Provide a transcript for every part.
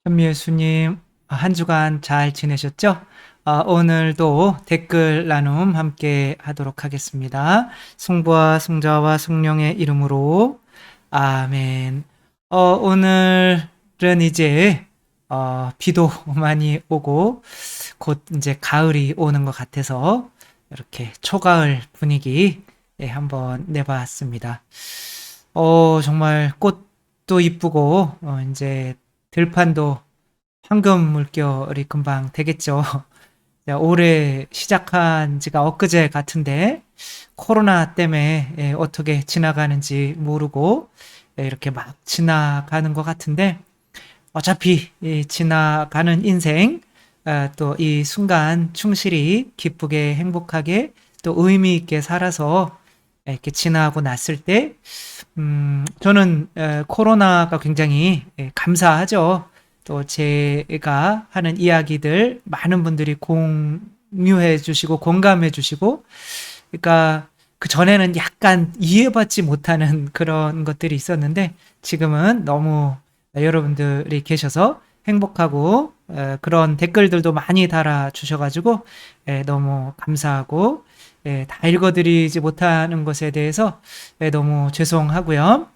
현미예수님, 한 주간 잘 지내셨죠? 오늘도 댓글 나눔 함께 하도록 하겠습니다. 성부와 성자와 성령의 이름으로 아멘. 오늘은 이제 비도 많이 오고 곧 이제 가을이 오는 것 같아서 이렇게 초가을 분위기 한번 내봤습니다. 정말 꽃도 이쁘고 이제 들판도 황금 물결이 금방 되겠죠. 올해 시작한 지가 엊그제 같은데 코로나 때문에 어떻게 지나가는지 모르고 이렇게 막 지나가는 것 같은데 어차피 이 지나가는 인생 또 이 순간 충실히 기쁘게 행복하게 또 의미 있게 살아서 이렇게 지나고 났을 때 저는 코로나가 굉장히 감사하죠. 또 제가 하는 이야기들 많은 분들이 공유해 주시고 공감해 주시고 그러니까 그전에는 약간 이해받지 못하는 그런 것들이 있었는데 지금은 너무 여러분들이 계셔서 행복하고 그런 댓글들도 많이 달아 주셔가지고 너무 감사하고 다 읽어드리지 못하는 것에 대해서 너무 죄송하고요.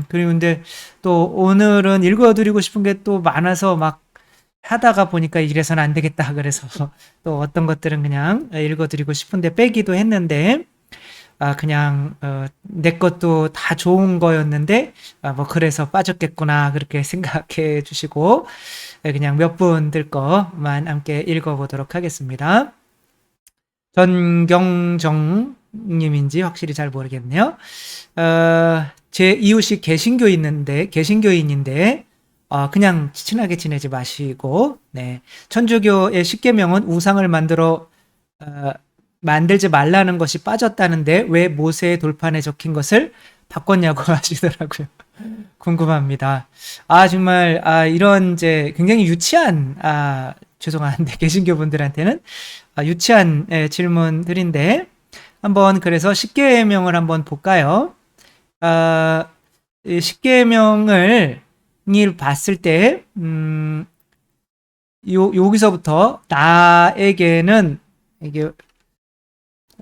그리고 근데 또 오늘은 읽어드리고 싶은 게 또 많아서 막 하다가 보니까 이래서는 안 되겠다. 그래서 또 어떤 것들은 그냥 읽어드리고 싶은데 빼기도 했는데, 그냥, 내 것도 다 좋은 거였는데, 뭐, 그래서 빠졌겠구나. 그렇게 생각해 주시고, 그냥 몇 분들 거만 함께 읽어보도록 하겠습니다. 전경정 님인지 확실히 잘 모르겠네요. 제 이웃이 개신교인인데, 그냥 친하게 지내지 마시고, 네. 천주교의 십계명은 우상을 만들지 말라는 것이 빠졌다는데, 왜 모세의 돌판에 적힌 것을 바꿨냐고 하시더라고요. 궁금합니다. 정말, 이런 이제 굉장히 유치한, 죄송한데, 개신교 분들한테는 유치한 질문들인데, 한번 그래서 십계명을 한번 볼까요? 이 십계명을 봤을 때, 여기서부터 나에게는 이게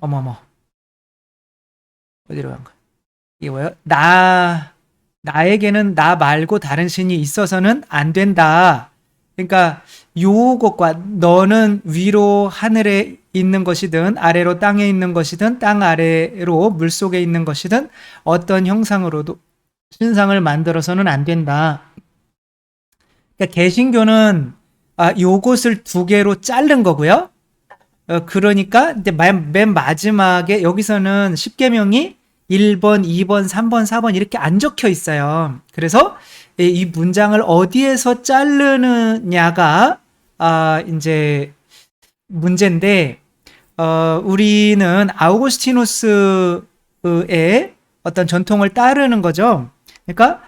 어머머 어디로 간 거야? 이게 뭐예요? 나에게는 나 말고 다른 신이 있어서는 안 된다. 그러니까 요것과 너는 위로 하늘에 있는 것이든 아래로 땅에 있는 것이든 땅 아래로 물속에 있는 것이든 어떤 형상으로도 신상을 만들어서는 안 된다. 그러니까 개신교는 요것을 두 개로 자른 거고요. 그러니까 이제 맨 마지막에 여기서는 십계명이 1번, 2번, 3번, 4번 이렇게 안 적혀 있어요. 그래서 이 문장을 어디에서 자르느냐가 이제 문제인데 우리는 아우구스티누스의 어떤 전통을 따르는 거죠. 그러니까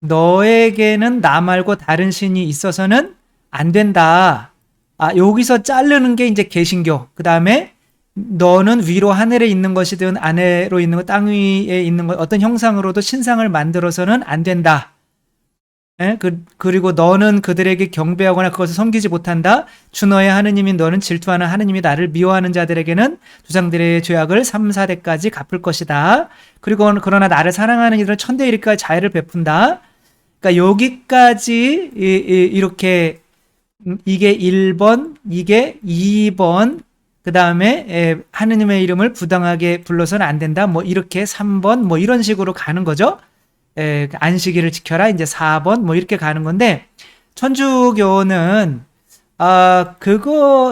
너에게는 나 말고 다른 신이 있어서는 안 된다. 여기서 자르는 게 이제 개신교. 그 다음에 너는 위로 하늘에 있는 것이든 아래로 있는 것, 땅 위에 있는 것, 어떤 형상으로도 신상을 만들어서는 안 된다. 그리고 너는 그들에게 경배하거나 그것을 섬기지 못한다. 주 너의 하느님인 너는 질투하는 하느님이 나를 미워하는 자들에게는 조상들의 죄악을 3, 4대까지 갚을 것이다. 그리고 그러나 나를 사랑하는 이들은 천대 이르기까지 자애를 베푼다. 그러니까 여기까지 이렇게 이게 1번, 이게 2번, 그 다음에 하느님의 이름을 부당하게 불러서는 안 된다. 뭐 이렇게 3번, 뭐 이런 식으로 가는 거죠. 안식일을 지켜라. 이제 4번, 뭐 이렇게 가는 건데, 천주교는,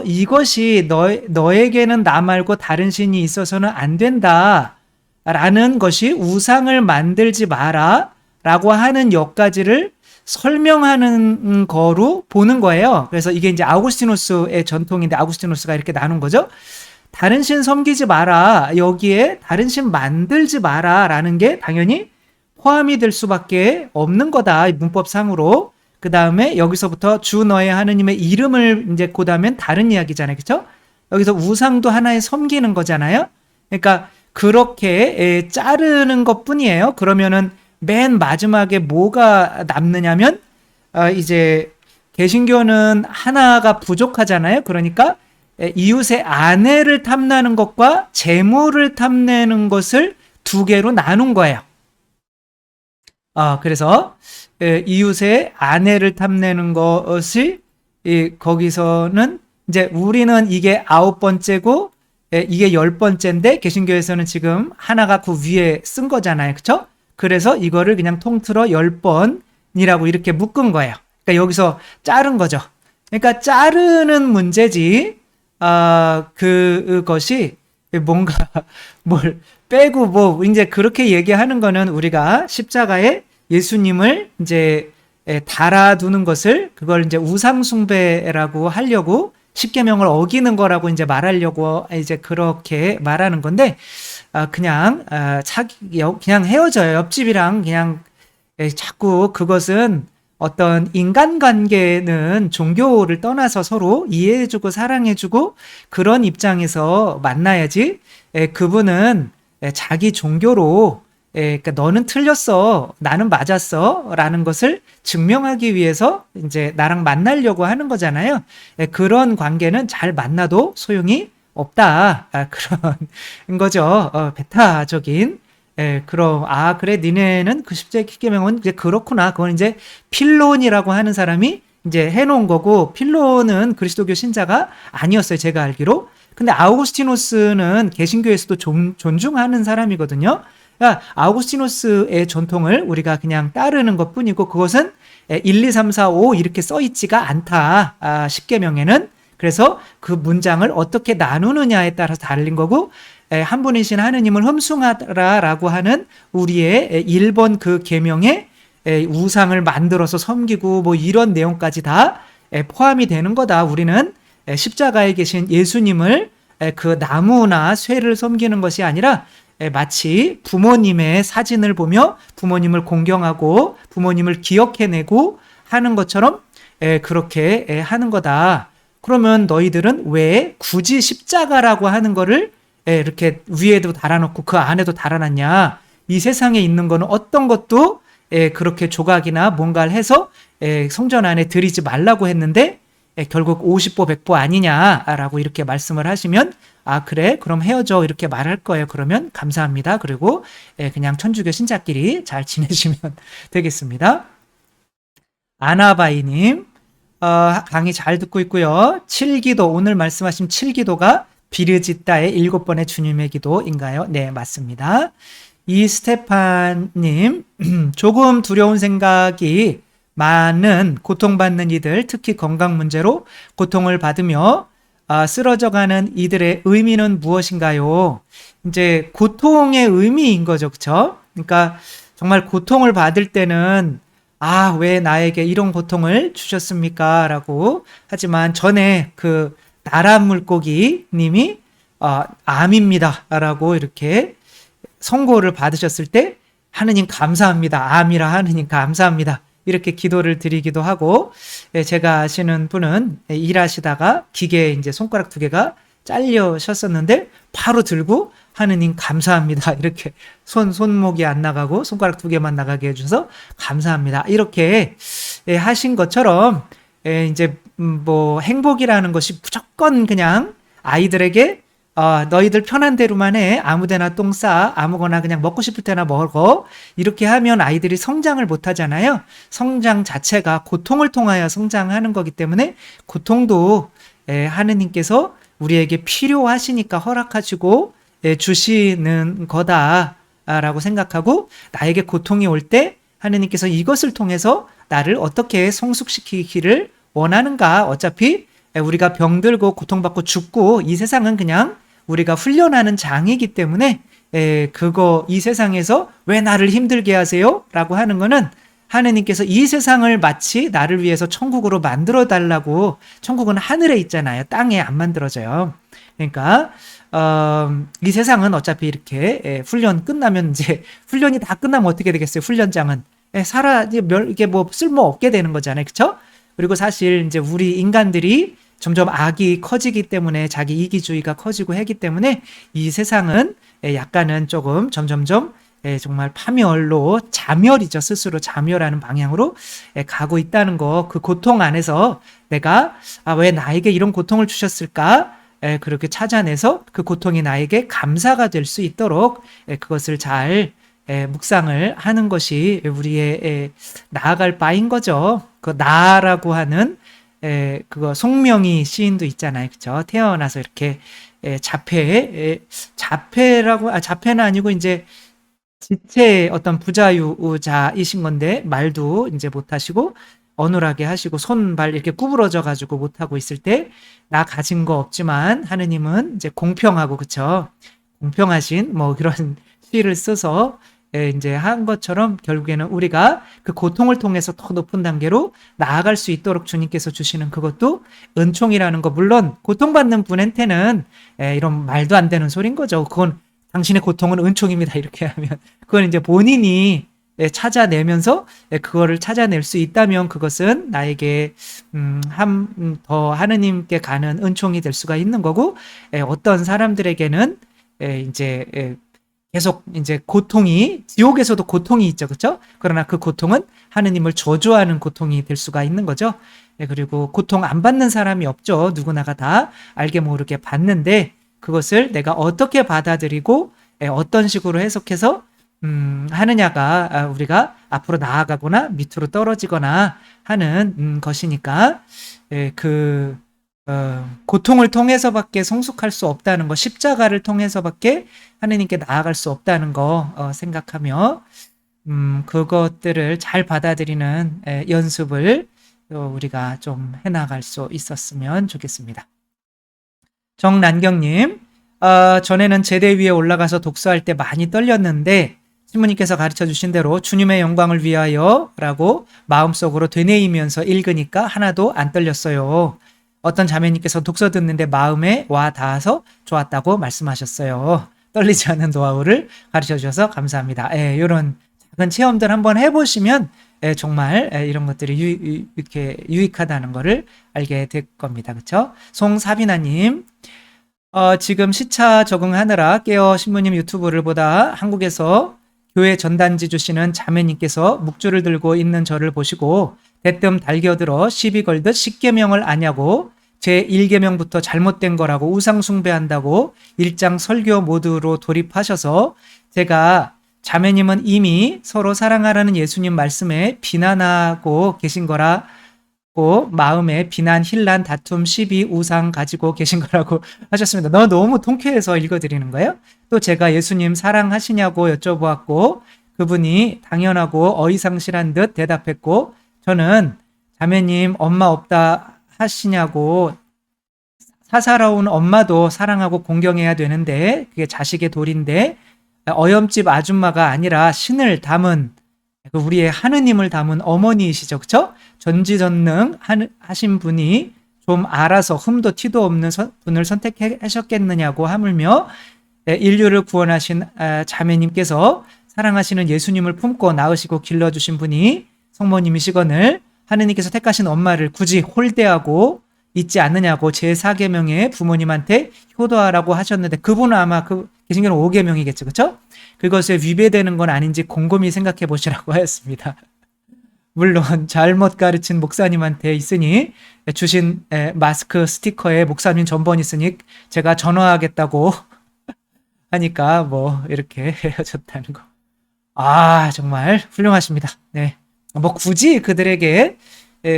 이것이 너에게는 나 말고 다른 신이 있어서는 안 된다. 라는 것이 우상을 만들지 마라. 라고 하는 여기까지를 설명하는 거로 보는 거예요. 그래서 이게 이제 아우구스티누스의 전통인데 아우구스티누스가 이렇게 나눈 거죠. 다른 신 섬기지 마라. 여기에 다른 신 만들지 마라. 라는 게 당연히 포함이 될 수밖에 없는 거다. 문법상으로. 그 다음에 여기서부터 주 너의 하느님의 이름을 이제 고다면 다른 이야기잖아요. 그렇죠? 여기서 우상도 하나의 섬기는 거잖아요. 그러니까 그렇게 자르는 것 뿐이에요. 그러면은 맨 마지막에 뭐가 남느냐면 이제 개신교는 하나가 부족하잖아요. 그러니까 이웃의 아내를 탐내는 것과 재물을 탐내는 것을 두 개로 나눈 거예요. 그래서 이웃의 아내를 탐내는 것이 거기서는 이제 우리는 이게 9번째고 이게 10번째인데 개신교에서는 지금 하나가 그 위에 쓴 거잖아요. 그렇죠? 그래서 이거를 그냥 통틀어 10번이라고 이렇게 묶은 거예요. 그러니까 여기서 자른 거죠. 그러니까 자르는 문제지 그것이 뭔가 뭘 빼고 뭐 이제 그렇게 얘기하는 거는 우리가 십자가에 예수님을 이제 달아두는 것을 그걸 이제 우상숭배라고 하려고 십계명을 어기는 거라고 이제 말하려고 이제 그렇게 말하는 건데 그냥 그냥 헤어져요. 옆집이랑 그냥 자꾸 그것은 어떤 인간관계는 종교를 떠나서 서로 이해해주고 사랑해주고 그런 입장에서 만나야지 그분은 자기 종교로 그러니까 너는 틀렸어, 나는 맞았어 라는 것을 증명하기 위해서 이제 나랑 만나려고 하는 거잖아요. 그런 관계는 잘 만나도 소용이 없다. 그런 거죠. 배타적인. 그럼 그래 니네는 그 십계명은 이제 그렇구나. 그건 이제 필론이라고 하는 사람이 이제 해놓은 거고 필론은 그리스도교 신자가 아니었어요. 제가 알기로. 근데 아우구스티노스는 개신교에서도 존중하는 사람이거든요. 그러니까 아우구스티노스의 전통을 우리가 그냥 따르는 것 뿐이고 그것은 1, 2, 3, 4, 5 이렇게 써 있지가 않다. 십계명에는. 그래서 그 문장을 어떻게 나누느냐에 따라서 다른 거고 한 분이신 하느님을 흠숭하라라고 하는 우리의 1번 그 계명에 우상을 만들어서 섬기고 뭐 이런 내용까지 다 포함이 되는 거다. 우리는 십자가에 계신 예수님을 그 나무나 쇠를 섬기는 것이 아니라 마치 부모님의 사진을 보며 부모님을 공경하고 부모님을 기억해내고 하는 것처럼 그렇게 하는 거다. 그러면 너희들은 왜 굳이 십자가라고 하는 거를 이렇게 위에도 달아놓고 그 안에도 달아놨냐? 이 세상에 있는 거는 어떤 것도 그렇게 조각이나 뭔가를 해서 성전 안에 들이지 말라고 했는데 결국 50보 100보 아니냐라고 이렇게 말씀을 하시면 그래 그럼 헤어져 이렇게 말할 거예요. 그러면 감사합니다. 그리고 그냥 천주교 신자끼리 잘 지내시면 되겠습니다. 아나바이님 강의 잘 듣고 있고요. 7기도 오늘 말씀하신 7기도가 비르지따의 7번의 주님의 기도인가요? 네, 맞습니다. 이스테판님, 조금 두려운 생각이 많은 고통받는 이들, 특히 건강 문제로 고통을 받으며 쓰러져가는 이들의 의미는 무엇인가요? 이제 고통의 의미인 거죠, 그렇죠? 그러니까 정말 고통을 받을 때는 왜 나에게 이런 고통을 주셨습니까? 라고 하지만 전에 그 나라 물고기 님이 암입니다 라고 이렇게 선고를 받으셨을 때 하느님 감사합니다. 암이라 하느님 감사합니다. 이렇게 기도를 드리기도 하고 제가 아시는 분은 일하시다가 기계에 이제 손가락 2개가 잘려셨었는데 바로 들고 하느님 감사합니다. 이렇게 손목이 안 나가고 손가락 2개만 나가게 해주셔서 감사합니다. 이렇게 하신 것처럼 이제 뭐 행복이라는 것이 무조건 그냥 아이들에게 너희들 편한 대로만 해. 아무데나 똥 싸. 아무거나 그냥 먹고 싶을 때나 먹어. 이렇게 하면 아이들이 성장을 못 하잖아요. 성장 자체가 고통을 통하여 성장하는 거기 때문에 고통도 하느님께서 우리에게 필요하시니까 허락하시고 주시는 거다라고 생각하고 나에게 고통이 올 때 하느님께서 이것을 통해서 나를 어떻게 성숙시키기를 원하는가. 어차피 우리가 병들고 고통받고 죽고 이 세상은 그냥 우리가 훈련하는 장이기 때문에 이 세상에서 왜 나를 힘들게 하세요? 라고 하는 거는 하느님께서 이 세상을 마치 나를 위해서 천국으로 만들어 달라고. 천국은 하늘에 있잖아요. 땅에 안 만들어져요. 그러니까 이 세상은 어차피 이렇게 훈련 끝나면 이제 훈련이 다 끝나면 어떻게 되겠어요? 훈련장은 이게 뭐 쓸모 없게 되는 거잖아요. 그렇죠? 그리고 사실 이제 우리 인간들이 점점 악이 커지기 때문에 자기 이기주의가 커지고 하기 때문에 이 세상은 약간은 조금 점점점 정말 파멸로 자멸이죠. 스스로 자멸하는 방향으로 가고 있다는 거, 그 고통 안에서 내가 왜 나에게 이런 고통을 주셨을까? 그렇게 찾아내서 그 고통이 나에게 감사가 될 수 있도록 그것을 잘 묵상을 하는 것이 우리의 나아갈 바인 거죠. 그 나라고 하는 그거 송명희 시인도 있잖아요. 그쵸? 태어나서 이렇게 자폐는 아니고 이제 지체의 어떤 부자유자이신 건데 말도 이제 못하시고 어눌하게 하시고 손발 이렇게 구부러져 가지고 못하고 있을 때 나 가진 거 없지만 하느님은 이제 공평하고 그쵸? 공평하신 뭐 그런 시를 써서 이제 한 것처럼 결국에는 우리가 그 고통을 통해서 더 높은 단계로 나아갈 수 있도록 주님께서 주시는 그것도 은총이라는 거. 물론 고통받는 분한테는 이런 말도 안 되는 소린 거죠. 그건 당신의 고통은 은총입니다. 이렇게 하면 그건 이제 본인이 찾아내면서 그거를 찾아낼 수 있다면 그것은 나에게 더 하느님께 가는 은총이 될 수가 있는 거고, 어떤 사람들에게는 이제 계속 이제 고통이, 지옥에서도 고통이 있죠. 그렇죠? 그러나 그 고통은 하느님을 저주하는 고통이 될 수가 있는 거죠. 그리고 고통 안 받는 사람이 없죠. 누구나가 다 알게 모르게 받는데 그것을 내가 어떻게 받아들이고 어떤 식으로 해석해서 하느냐가 우리가 앞으로 나아가거나 밑으로 떨어지거나 하는 것이니까 고통을 통해서밖에 성숙할 수 없다는 거, 십자가를 통해서밖에 하느님께 나아갈 수 없다는 거 생각하며 그것들을 잘 받아들이는 연습을 우리가 좀 해나갈 수 있었으면 좋겠습니다. 정난경님, 전에는 제대 위에 올라가서 독서할 때 많이 떨렸는데 신부님께서 가르쳐 주신 대로 주님의 영광을 위하여 라고 마음속으로 되뇌이면서 읽으니까 하나도 안 떨렸어요. 어떤 자매님께서 독서 듣는데 마음에 와 닿아서 좋았다고 말씀하셨어요. 떨리지 않는 노하우를 가르쳐 주셔서 감사합니다. 이런 작은 체험들 한번 해보시면 정말 이런 것들이 이렇게 유익하다는 것을 알게 될 겁니다. 그렇죠? 송사비나님, 지금 시차 적응하느라 깨어 신부님 유튜브를 보다 한국에서 교회 전단지 주시는 자매님께서 묵주를 들고 있는 저를 보시고 대뜸 달겨들어 시비 걸듯 10계명을 아냐고 제 1계명부터 잘못된 거라고 우상 숭배한다고 일장 설교 모드로 돌입하셔서 제가 자매님은 이미 서로 사랑하라는 예수님 말씀에 비난하고 계신 거라고 마음에 비난, 힐난, 다툼, 시비, 우상 가지고 계신 거라고 하셨습니다. 너무 통쾌해서 읽어드리는 거예요. 또 제가 예수님 사랑하시냐고 여쭤보았고 그분이 당연하고 어이상실한 듯 대답했고 저는 자매님 엄마 없다 하시냐고 사사로운 엄마도 사랑하고 공경해야 되는데 그게 자식의 도리인데 어염집 아줌마가 아니라 신을 담은 우리의 하느님을 담은 어머니이시죠. 그렇죠? 전지전능 하신 분이 좀 알아서 흠도 티도 없는 분을 선택하셨겠느냐고 하물며 인류를 구원하신 자매님께서 사랑하시는 예수님을 품고 낳으시고 길러주신 분이 성모님이시거늘 하느님께서 택하신 엄마를 굳이 홀대하고 있지 않느냐고 제4계명에 부모님한테 효도하라고 하셨는데 그분은 아마 개신교는 5계명이겠죠. 그렇죠? 그것에 위배되는 건 아닌지 곰곰이 생각해 보시라고 하였습니다. 물론 잘못 가르친 목사님한테 있으니 주신 마스크 스티커에 목사님 전번 있으니 제가 전화하겠다고 하니까 뭐 이렇게 헤어졌다는 거. 정말 훌륭하십니다. 네. 뭐 굳이 그들에게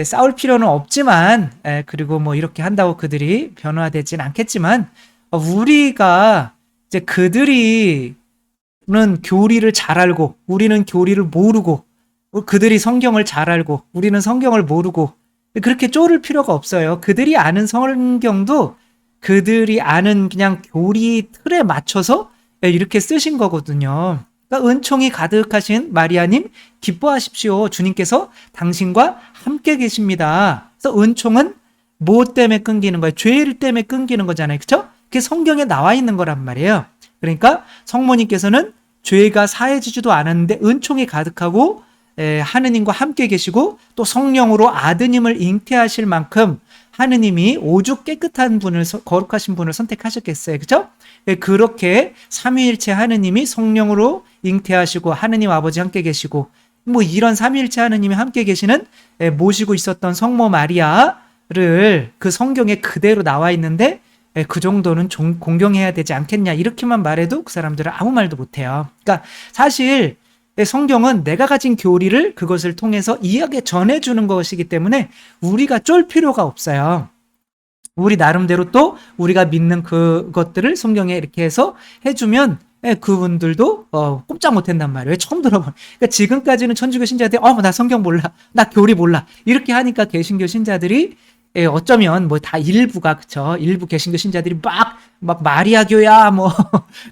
싸울 필요는 없지만 그리고 뭐 이렇게 한다고 그들이 변화되진 않겠지만 우리가 이제 그들이는 교리를 잘 알고 우리는 교리를 모르고 그들이 성경을 잘 알고 우리는 성경을 모르고 그렇게 쪼를 필요가 없어요. 그들이 아는 성경도 그들이 아는 그냥 교리 틀에 맞춰서 이렇게 쓰신 거거든요. 그러니까 은총이 가득하신 마리아님 기뻐하십시오. 주님께서 당신과 함께 계십니다. 그래서 은총은 뭐 때문에 끊기는 거예요? 죄일 때문에 끊기는 거잖아요. 그렇죠? 그게 성경에 나와 있는 거란 말이에요. 그러니까 성모님께서는 죄가 사해지지도 않았는데 은총이 가득하고 하느님과 함께 계시고 또 성령으로 아드님을 잉태하실 만큼 하느님이 오죽 깨끗한 분을 거룩하신 분을 선택하셨겠어요. 그죠? 그렇게 삼위일체 하느님이 성령으로 잉태하시고 하느님 아버지 함께 계시고 뭐 이런 삼위일체 하느님이 함께 계시는 모시고 있었던 성모 마리아를 그 성경에 그대로 나와 있는데 그 정도는 공경해야 되지 않겠냐 이렇게만 말해도 그 사람들은 아무 말도 못해요. 그러니까 사실 성경은 내가 가진 교리를 그것을 통해서 이야기 전해주는 것이기 때문에 우리가 쫄 필요가 없어요. 우리 나름대로 또 우리가 믿는 그것들을 성경에 이렇게 해서 해주면 그분들도 꼼짝 못한단 말이에요. 왜 처음 들어본. 그러니까 지금까지는 천주교 신자들이 나 성경 몰라, 나 교리 몰라 이렇게 하니까 개신교 신자들이 어쩌면 뭐 다 일부가 그쵸. 일부 개신교 신자들이 막 마리아교야 뭐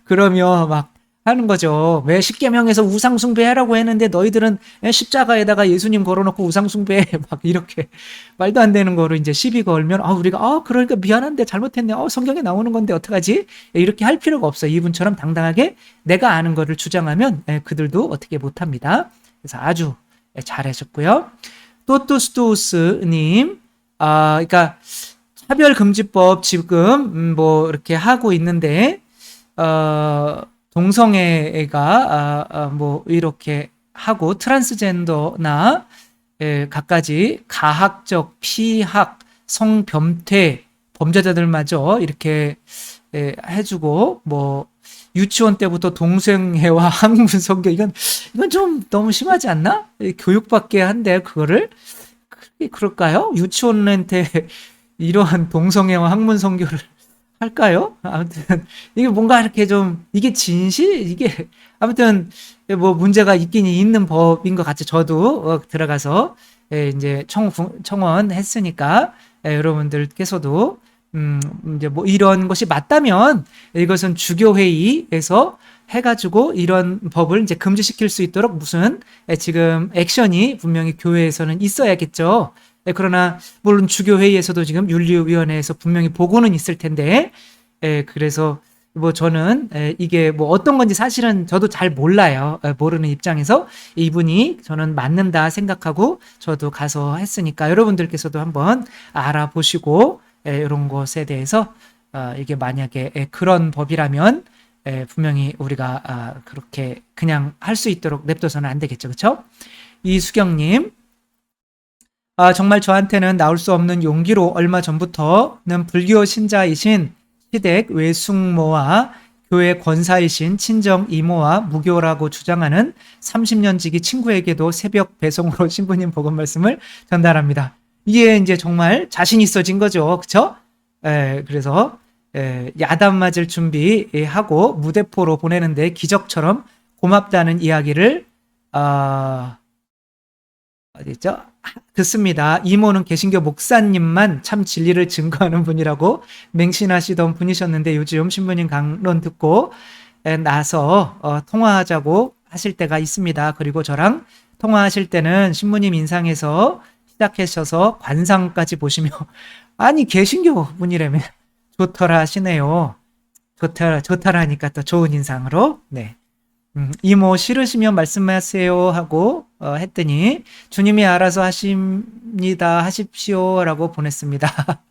그러며 막 하는 거죠. 왜 십계명에서 우상 숭배하라고 했는데 너희들은 십자가에다가 예수님 걸어놓고 우상 숭배해 막 이렇게 말도 안 되는 거로 이제 시비 걸면 우리가 그러니까 미안한데 잘못했네. 성경에 나오는 건데 어떡하지? 이렇게 할 필요가 없어요. 이분처럼 당당하게 내가 아는 거를 주장하면 그들도 어떻게 못합니다. 그래서 아주 잘하셨고요. 또또스토우스님, 그러니까 차별금지법 지금 뭐 이렇게 하고 있는데 동성애가 뭐 이렇게 하고 트랜스젠더나 갖가지 가학적 피학 성변태 범죄자들마저 이렇게 해주고 뭐 유치원 때부터 동성애와 학문성교 이건 좀 너무 심하지 않나? 교육받게 한데 그거를 그럴까요? 유치원한테 이러한 동성애와 학문성교를 할까요? 아무튼 이게 뭔가 이렇게 좀 이게 이게 아무튼 뭐 문제가 있긴 있는 법인 것 같죠. 저도 들어가서 이제 청원했으니까 여러분들께서도 이제 뭐 이런 것이 맞다면 이것은 주교회의에서 해가지고 이런 법을 이제 금지시킬 수 있도록 무슨 지금 액션이 분명히 교회에서는 있어야겠죠. 그러나 물론 주교회의에서도 지금 윤리위원회에서 분명히 보고는 있을 텐데 그래서 뭐 저는 이게 뭐 어떤 건지 사실은 저도 잘 몰라요. 모르는 입장에서 이분이 저는 맞는다 생각하고 저도 가서 했으니까 여러분들께서도 한번 알아보시고 이런 것에 대해서 이게 만약에 그런 법이라면 분명히 우리가 그렇게 그냥 할 수 있도록 냅둬서는 안 되겠죠. 그렇죠? 이수경님, 정말 저한테는 나올 수 없는 용기로 얼마 전부터는 불교 신자이신 시댁 외숙모와 교회 권사이신 친정 이모와 무교라고 주장하는 30년 지기 친구에게도 새벽 배송으로 신부님 복음 말씀을 전달합니다. 이게 이제 정말 자신 있어진 거죠. 그쵸? 그래서 야단 맞을 준비하고 무대포로 보내는데 기적처럼 고맙다는 이야기를 어디죠? 듣습니다. 이모는 개신교 목사님만 참 진리를 증거하는 분이라고 맹신하시던 분이셨는데 요즘 신부님 강론 듣고 나서 통화하자고 하실 때가 있습니다. 그리고 저랑 통화하실 때는 신부님 인상에서 시작하셔서 관상까지 보시며 아니 개신교 분이라면 좋더라 하시네요. 좋더라니까 또 좋은 인상으로. 네. 이모 싫으시면 말씀하세요 하고 했더니 주님이 알아서 하십시오 라고 보냈습니다.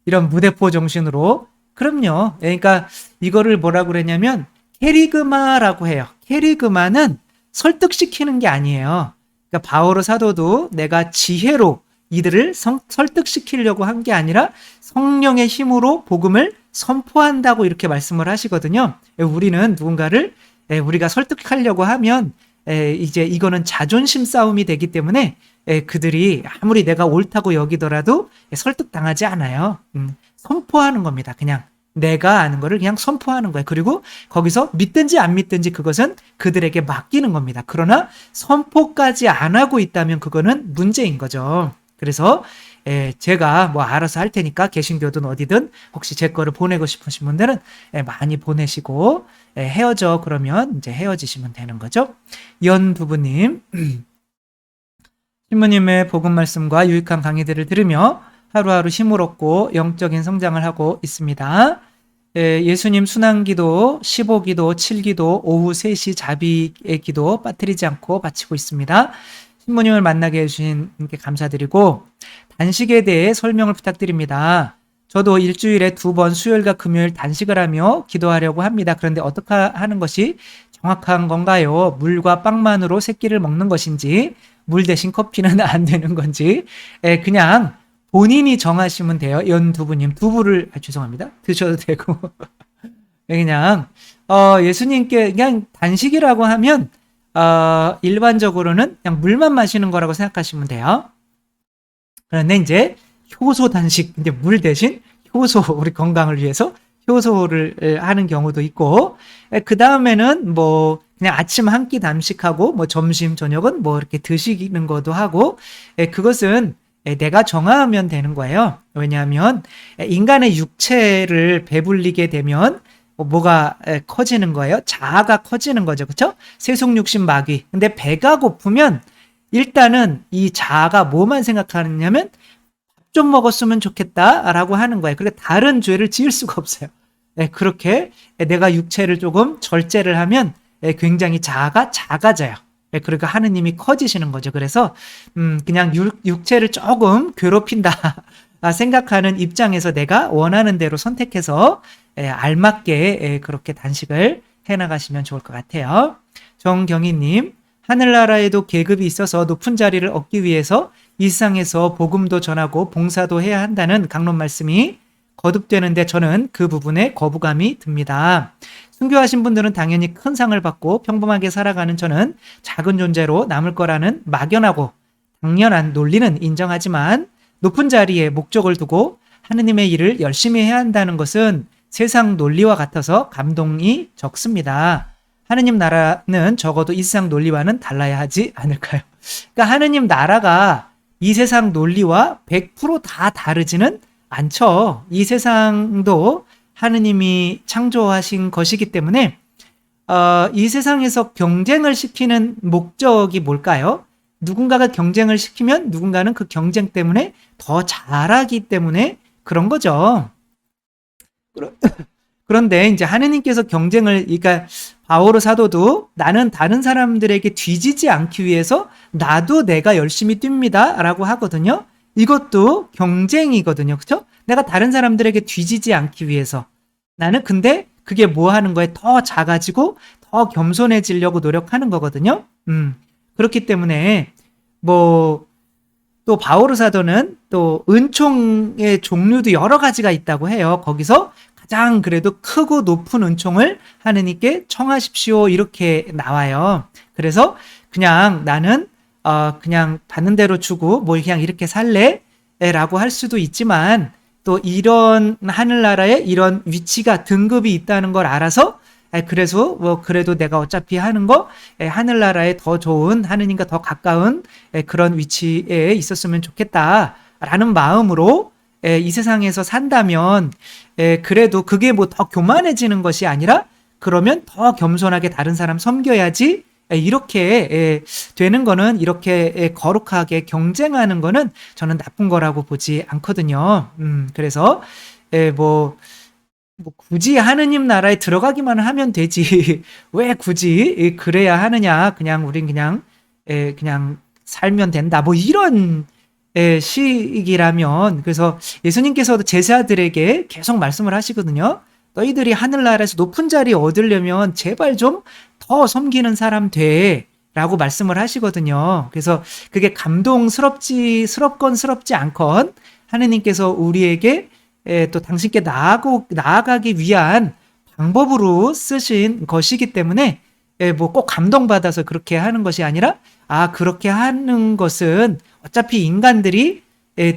이런 무대포 정신으로. 그럼요. 그러니까 이거를 뭐라고 그랬냐면 캐리그마라고 해요. 캐리그마는 설득시키는 게 아니에요. 그러니까 바오로 사도도 내가 지혜로 이들을 설득시키려고 한 게 아니라 성령의 힘으로 복음을 선포한다고 이렇게 말씀을 하시거든요. 우리는 누군가를 우리가 설득하려고 하면 이제 이거는 자존심 싸움이 되기 때문에 그들이 아무리 내가 옳다고 여기더라도 설득당하지 않아요. 선포하는 겁니다. 그냥 내가 아는 거를 그냥 선포하는 거예요. 그리고 거기서 믿든지 안 믿든지 그것은 그들에게 맡기는 겁니다. 그러나 선포까지 안 하고 있다면 그거는 문제인 거죠. 그래서 제가 뭐 알아서 할 테니까 개신교든 어디든 혹시 제 거를 보내고 싶으신 분들은 많이 보내시고 헤어져 그러면 이제 헤어지시면 되는 거죠. 연부부님, 신부님의 복음 말씀과 유익한 강의들을 들으며 하루하루 힘을 얻고 영적인 성장을 하고 있습니다. 예수님 순환기도, 15기도, 7기도, 오후 3시 자비의 기도 빠뜨리지 않고 바치고 있습니다. 신부님을 만나게 해주신 분께 감사드리고 단식에 대해 설명을 부탁드립니다. 저도 일주일에 2번 수요일과 금요일 단식을 하며 기도하려고 합니다. 그런데 어떻게 하는 것이 정확한 건가요? 물과 빵만으로 3끼를 먹는 것인지, 물 대신 커피는 안 되는 건지, 그냥 본인이 정하시면 돼요. 연두부님, 두부를, 죄송합니다. 드셔도 되고. 그냥, 예수님께 그냥 단식이라고 하면, 일반적으로는 그냥 물만 마시는 거라고 생각하시면 돼요. 그런데 이제 효소 단식, 이제 물 대신 효소, 우리 건강을 위해서 효소를 하는 경우도 있고, 그 다음에는 뭐 그냥 아침 한 끼 단식하고, 뭐 점심 저녁은 뭐 이렇게 드시는 것도 하고, 그것은 내가 정하면 되는 거예요. 왜냐하면 인간의 육체를 배불리게 되면 뭐가 커지는 거예요? 자아가 커지는 거죠. 그렇죠? 세속육신 마귀. 근데 배가 고프면 일단은 이 자아가 뭐만 생각하느냐면 밥 좀 먹었으면 좋겠다라고 하는 거예요. 그러니까 다른 죄를 지을 수가 없어요. 그렇게 내가 육체를 조금 절제를 하면 굉장히 자아가 작아져요. 그러니까 하느님이 커지시는 거죠. 그래서 그냥 육체를 조금 괴롭힌다 생각하는 입장에서 내가 원하는 대로 선택해서 알맞게 그렇게 단식을 해나가시면 좋을 것 같아요. 정경희님, 하늘나라에도 계급이 있어서 높은 자리를 얻기 위해서 이 세상에서 복음도 전하고 봉사도 해야 한다는 강론 말씀이 거듭되는데 저는 그 부분에 거부감이 듭니다. 순교하신 분들은 당연히 큰 상을 받고 평범하게 살아가는 저는 작은 존재로 남을 거라는 막연하고 당연한 논리는 인정하지만 높은 자리에 목적을 두고 하느님의 일을 열심히 해야 한다는 것은 세상 논리와 같아서 감동이 적습니다. 하느님 나라는 적어도 이 세상 논리와는 달라야 하지 않을까요? 그러니까 하느님 나라가 이 세상 논리와 100%다 다르지는 않죠. 이 세상도 하느님이 창조하신 것이기 때문에 이 세상에서 경쟁을 시키는 목적이 뭘까요? 누군가가 경쟁을 시키면 누군가는 그 경쟁 때문에 더 잘하기 때문에 그런 거죠. 그런데 이제 하느님께서 경쟁을, 그러니까 바오로 사도도 나는 다른 사람들에게 뒤지지 않기 위해서 나도 내가 열심히 뜁니다 라고 하거든요. 이것도 경쟁이거든요. 그렇죠? 내가 다른 사람들에게 뒤지지 않기 위해서. 나는 근데 그게 뭐 하는 거에 더 작아지고 더 겸손해지려고 노력하는 거거든요. 그렇기 때문에 뭐 또 바오로 사도는 또 은총의 종류도 여러 가지가 있다고 해요. 거기서 가장 그래도 크고 높은 은총을 하느님께 청하십시오 이렇게 나와요. 그래서 그냥 나는 그냥 받는 대로 주고 뭐 그냥 이렇게 살래 라고 할 수도 있지만 또 이런 하늘나라에 이런 위치가 등급이 있다는 걸 알아서 그래서 뭐 그래도 내가 어차피 하는 거 하늘나라에 더 좋은 하느님과 더 가까운 그런 위치에 있었으면 좋겠다라는 마음으로 이 세상에서 산다면 그래도 그게 뭐 더 교만해지는 것이 아니라 그러면 더 겸손하게 다른 사람 섬겨야지 이렇게 되는 거는, 이렇게 거룩하게 경쟁하는 거는 저는 나쁜 거라고 보지 않거든요. 그래서 뭐 굳이 하느님 나라에 들어가기만 하면 되지 왜 굳이 그래야 하느냐, 그냥 우린 그냥 살면 된다 뭐 이런 식이라면. 그래서 예수님께서도 제자들에게 계속 말씀을 하시거든요. 너희들이 하늘나라에서 높은 자리 얻으려면 제발 좀 더 섬기는 사람 돼 라고 말씀을 하시거든요. 그래서 그게 스럽건 스럽지 않건 하느님께서 우리에게 또 당신께 나아가기 위한 방법으로 쓰신 것이기 때문에 뭐 꼭 감동받아서 그렇게 하는 것이 아니라 그렇게 하는 것은 어차피 인간들이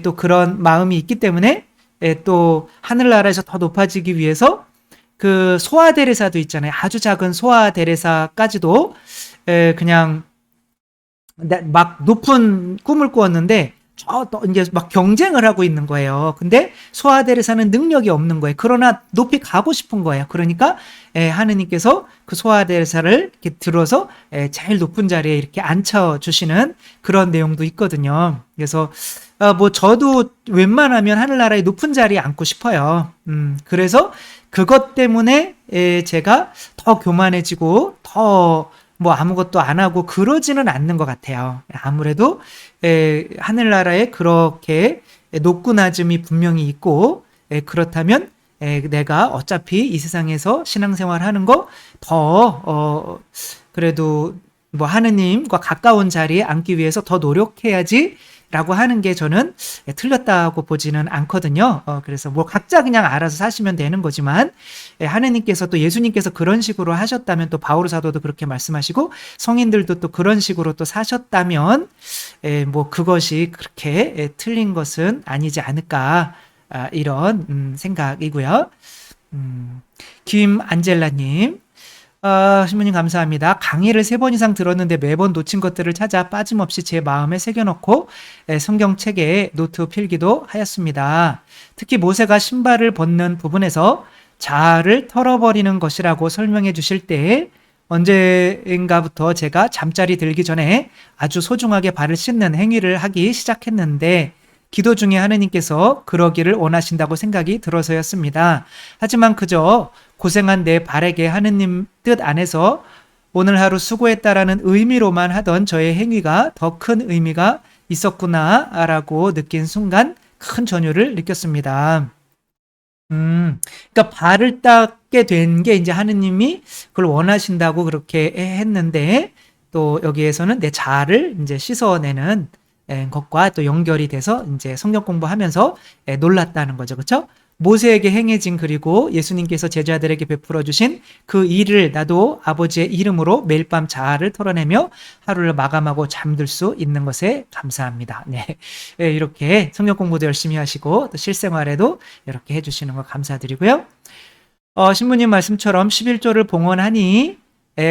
또 그런 마음이 있기 때문에 또 하늘나라에서 더 높아지기 위해서 그 소아데레사도 있잖아요. 아주 작은 소아데레사까지도 그냥 막 높은 꿈을 꾸었는데 이제 막 경쟁을 하고 있는 거예요. 근데 소아데레사는 능력이 없는 거예요. 그러나 높이 가고 싶은 거예요. 그러니까 하느님께서 그 소아데레사를 이렇게 들어서 제일 높은 자리에 이렇게 앉혀주시는 그런 내용도 있거든요. 그래서 뭐 저도 웬만하면 하늘나라의 높은 자리에 앉고 싶어요. 그래서 그것 때문에 제가 더 교만해지고 더 뭐 아무것도 안 하고 그러지는 않는 것 같아요. 아무래도 하늘나라에 그렇게 높고 낮음이 분명히 있고, 그렇다면 내가 어차피 이 세상에서 신앙생활 하는 거 더 그래도 뭐 하느님과 가까운 자리에 앉기 위해서 더 노력해야지 라고 하는 게 저는 틀렸다고 보지는 않거든요. 그래서 뭐 각자 그냥 알아서 사시면 되는 거지만, 하느님께서 또 예수님께서 그런 식으로 하셨다면, 또 바울 사도도 그렇게 말씀하시고 성인들도 또 그런 식으로 또 사셨다면 뭐 그것이 그렇게 틀린 것은 아니지 않을까, 이런 생각이고요. 김안젤라님, 신부님 감사합니다. 강의를 3번 이상 들었는데 매번 놓친 것들을 찾아 빠짐없이 제 마음에 새겨놓고 성경책에 노트 필기도 하였습니다. 특히 모세가 신발을 벗는 부분에서 자아를 털어버리는 것이라고 설명해 주실 때 언젠가부터 제가 잠자리 들기 전에 아주 소중하게 발을 씻는 행위를 하기 시작했는데, 기도 중에 하느님께서 그러기를 원하신다고 생각이 들어서였습니다. 하지만 그저 고생한 내 발에게 하느님 뜻 안에서 오늘 하루 수고했다라는 의미로만 하던 저의 행위가 더 큰 의미가 있었구나라고 느낀 순간 큰 전율을 느꼈습니다. 그러니까 발을 닦게 된 게 이제 하느님이 그걸 원하신다고 그렇게 했는데, 또 여기에서는 내 자아를 이제 씻어내는 것과 또 연결이 돼서 이제 성경 공부하면서 놀랐다는 거죠. 그렇죠? 모세에게 행해진, 그리고 예수님께서 제자들에게 베풀어 주신 그 일을 나도 아버지의 이름으로 매일 밤 자아를 털어내며 하루를 마감하고 잠들 수 있는 것에 감사합니다. 네. 이렇게 성경 공부도 열심히 하시고 또 실생활에도 이렇게 해주시는 거 감사드리고요. 신부님 말씀처럼 11조를 봉헌하니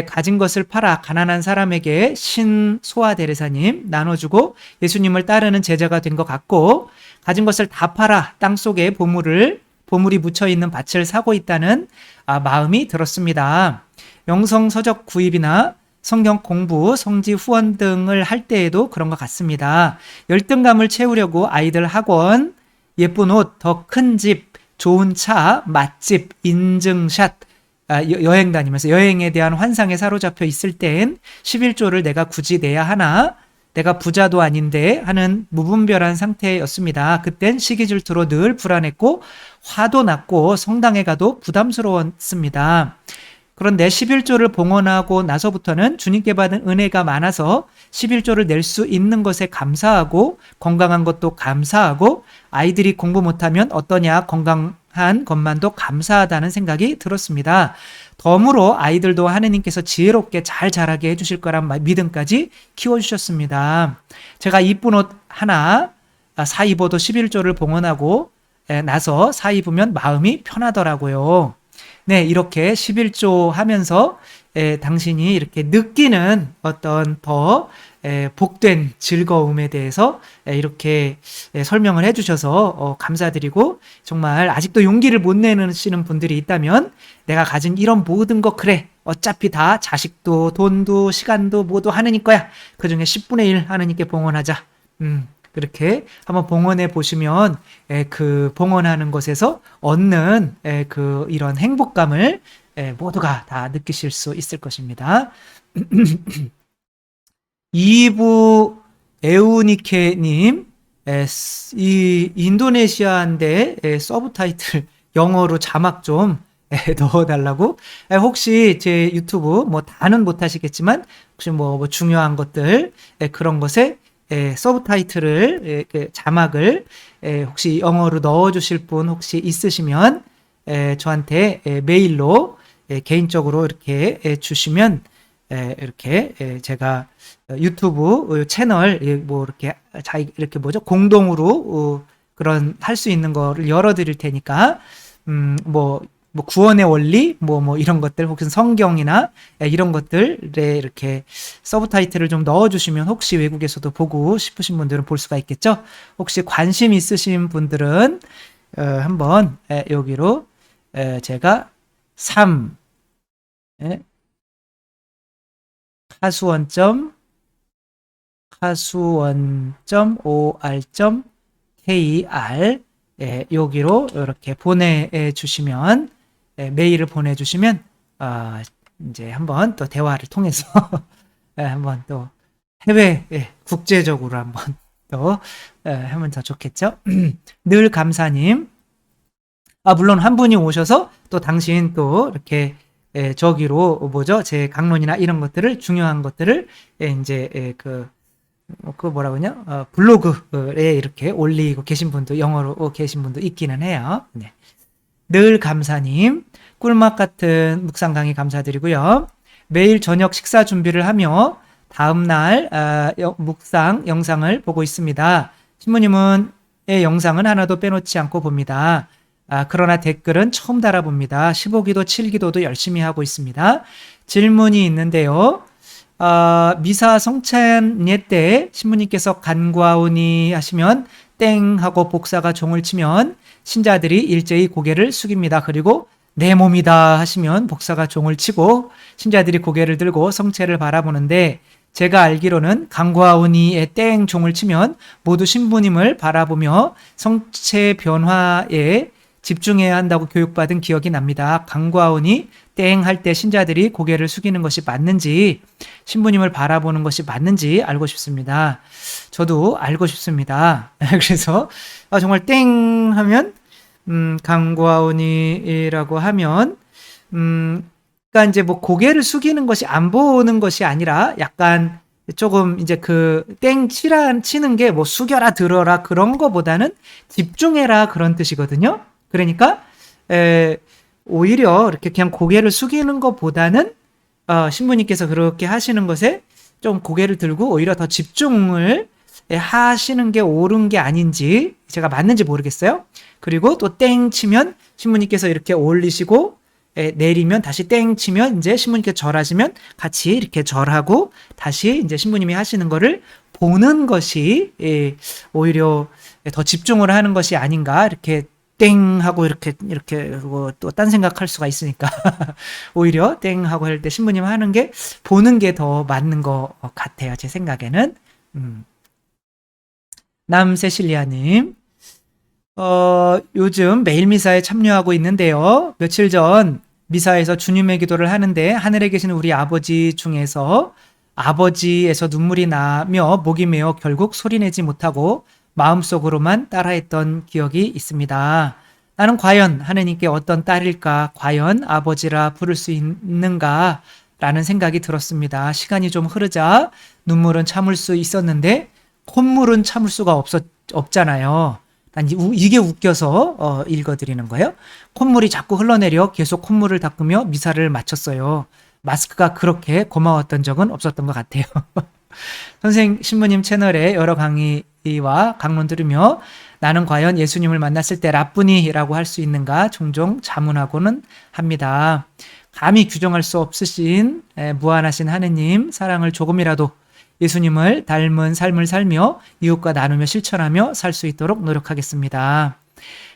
가진 것을 팔아 가난한 사람에게 신소아 대리사님 나눠주고 예수님을 따르는 제자가 된 것 같고, 가진 것을 다 팔아 땅속에 보물이 묻혀있는 밭을 사고 있다는 마음이 들었습니다. 영성 서적 구입이나 성경 공부, 성지 후원 등을 할 때에도 그런 것 같습니다. 열등감을 채우려고 아이들 학원, 예쁜 옷, 더 큰 집, 좋은 차, 맛집, 인증샷, 여행 다니면서 여행에 대한 환상에 사로잡혀 있을 땐 11조를 내가 굳이 내야 하나? 내가 부자도 아닌데 하는 무분별한 상태였습니다. 그땐 시기 질투로 늘 불안했고 화도 났고 성당에 가도 부담스러웠습니다. 그런데 11조를 봉헌하고 나서부터는 주님께 받은 은혜가 많아서 11조를 낼 수 있는 것에 감사하고, 건강한 것도 감사하고, 아이들이 공부 못하면 어떠냐, 건강한 것만도 감사하다는 생각이 들었습니다. 덤으로 아이들도 하느님께서 지혜롭게 잘 자라게 해주실 거란 믿음까지 키워주셨습니다. 제가 이쁜 옷 하나 사 입어도 11조를 봉헌하고 나서 사 입으면 마음이 편하더라고요. 네, 이렇게 11조 하면서 당신이 이렇게 느끼는 어떤 더 복된 즐거움에 대해서 이렇게 설명을 해주셔서 감사드리고, 정말 아직도 용기를 못 내시는 분들이 있다면 내가 가진 이런 모든 거, 그래 어차피 다 자식도 돈도 시간도 모두 하느님 거야, 그중에 10분의 1 하느님께 봉헌하자, 그렇게 한번 봉헌해 보시면 그 봉헌하는 것에서 얻는 그 이런 행복감을 모두가 다 느끼실 수 있을 것입니다. 이부 에우니케님, 이 인도네시아인데 서브타이틀 영어로 자막 좀 넣어달라고. 혹시 제 유튜브 뭐 다는 못하시겠지만 혹시 뭐 중요한 것들 그런 것에 서브타이틀을 자막을 혹시 영어로 넣어주실 분 혹시 있으시면 저한테 메일로 개인적으로 이렇게 주시면 이렇게 제가 유튜브 채널 뭐 이렇게 뭐죠, 공동으로 그런 할 수 있는 거를 열어드릴 테니까 뭐 구원의 원리 뭐 이런 것들, 혹은 성경이나 이런 것들에 이렇게 서브타이틀을 좀 넣어주시면 혹시 외국에서도 보고 싶으신 분들은 볼 수가 있겠죠. 혹시 관심 있으신 분들은 한번 여기로 제가 3 하수원.or.kr 여기로 이렇게 보내주시면, 메일을 보내주시면 이제 한번 또 대화를 통해서 한번 또 해외 국제적으로 한번 또 하면 더 좋겠죠. 늘 감사님. 물론 한 분이 오셔서 또 당신 또 이렇게 저기로 뭐죠? 제 강론이나 이런 것들을 중요한 것들을 이제 그 뭐라고 하냐? 블로그에 이렇게 올리고 계신 분도 영어로 계신 분도 있기는 해요. 네. 늘 감사님. 꿀맛 같은 묵상 강의 감사드리고요. 매일 저녁 식사 준비를 하며 다음날 묵상 영상을 보고 있습니다. 신부님의 영상은 하나도 빼놓지 않고 봅니다. 그러나 댓글은 처음 달아봅니다. 15기도, 7기도도 열심히 하고 있습니다. 질문이 있는데요. 미사 성찬 예때 신부님께서 간과오니 하시면 땡 하고 복사가 종을 치면 신자들이 일제히 고개를 숙입니다. 그리고 내 몸이다 하시면 복사가 종을 치고 신자들이 고개를 들고 성체를 바라보는데 제가 알기로는 간과오니에 땡 종을 치면 모두 신부님을 바라보며 성체 변화에 집중해야 한다고 교육받은 기억이 납니다. 간과오니 땡 할 때 신자들이 고개를 숙이는 것이 맞는지 신부님을 바라보는 것이 맞는지 알고 싶습니다. 저도 알고 싶습니다. 그래서 정말 땡 하면 간과오니라고 하면 그러니까 이제 뭐 고개를 숙이는 것이 안 보는 것이 아니라 약간 조금 이제 그 땡 치는 게 뭐 숙여라 들어라 그런 거보다는 집중해라 그런 뜻이거든요. 그러니까 오히려 이렇게 그냥 고개를 숙이는 것보다는 신부님께서 그렇게 하시는 것에 좀 고개를 들고 오히려 더 집중을 하시는 게 옳은 게 아닌지 제가 맞는지 모르겠어요. 그리고 또 땡 치면 신부님께서 이렇게 올리시고 내리면 다시 땡 치면 이제 신부님께서 절하시면 같이 이렇게 절하고 다시 이제 신부님이 하시는 거를 보는 것이 오히려 더 집중을 하는 것이 아닌가 이렇게 땡 하고 이렇게 그리고 또 딴 생각할 수가 있으니까 오히려 땡 하고 할 때 신부님 하는 게 보는 게 더 맞는 것 같아요. 제 생각에는. 남세실리아님, 요즘 매일 미사에 참여하고 있는데요. 며칠 전 미사에서 주님의 기도를 하는데 하늘에 계신 우리 아버지 중에서 아버지에서 눈물이 나며 목이 메어 결국 소리내지 못하고 마음속으로만 따라했던 기억이 있습니다. 나는 과연 하느님께 어떤 딸일까? 과연 아버지라 부를 수 있는가? 라는 생각이 들었습니다. 시간이 좀 흐르자 눈물은 참을 수 있었는데 콧물은 참을 수가 없잖아요. 난 이게 웃겨서 읽어드리는 거예요. 콧물이 자꾸 흘러내려 계속 콧물을 닦으며 미사를 마쳤어요. 마스크가 그렇게 고마웠던 적은 없었던 것 같아요. 선생 신부님 채널에 여러 강의와 강론 들으며 나는 과연 예수님을 만났을 때 라뿐이라고 할 수 있는가 종종 자문하고는 합니다. 감히 규정할 수 없으신 무한하신 하느님 사랑을 조금이라도 예수님을 닮은 삶을 살며 이웃과 나누며 실천하며 살 수 있도록 노력하겠습니다.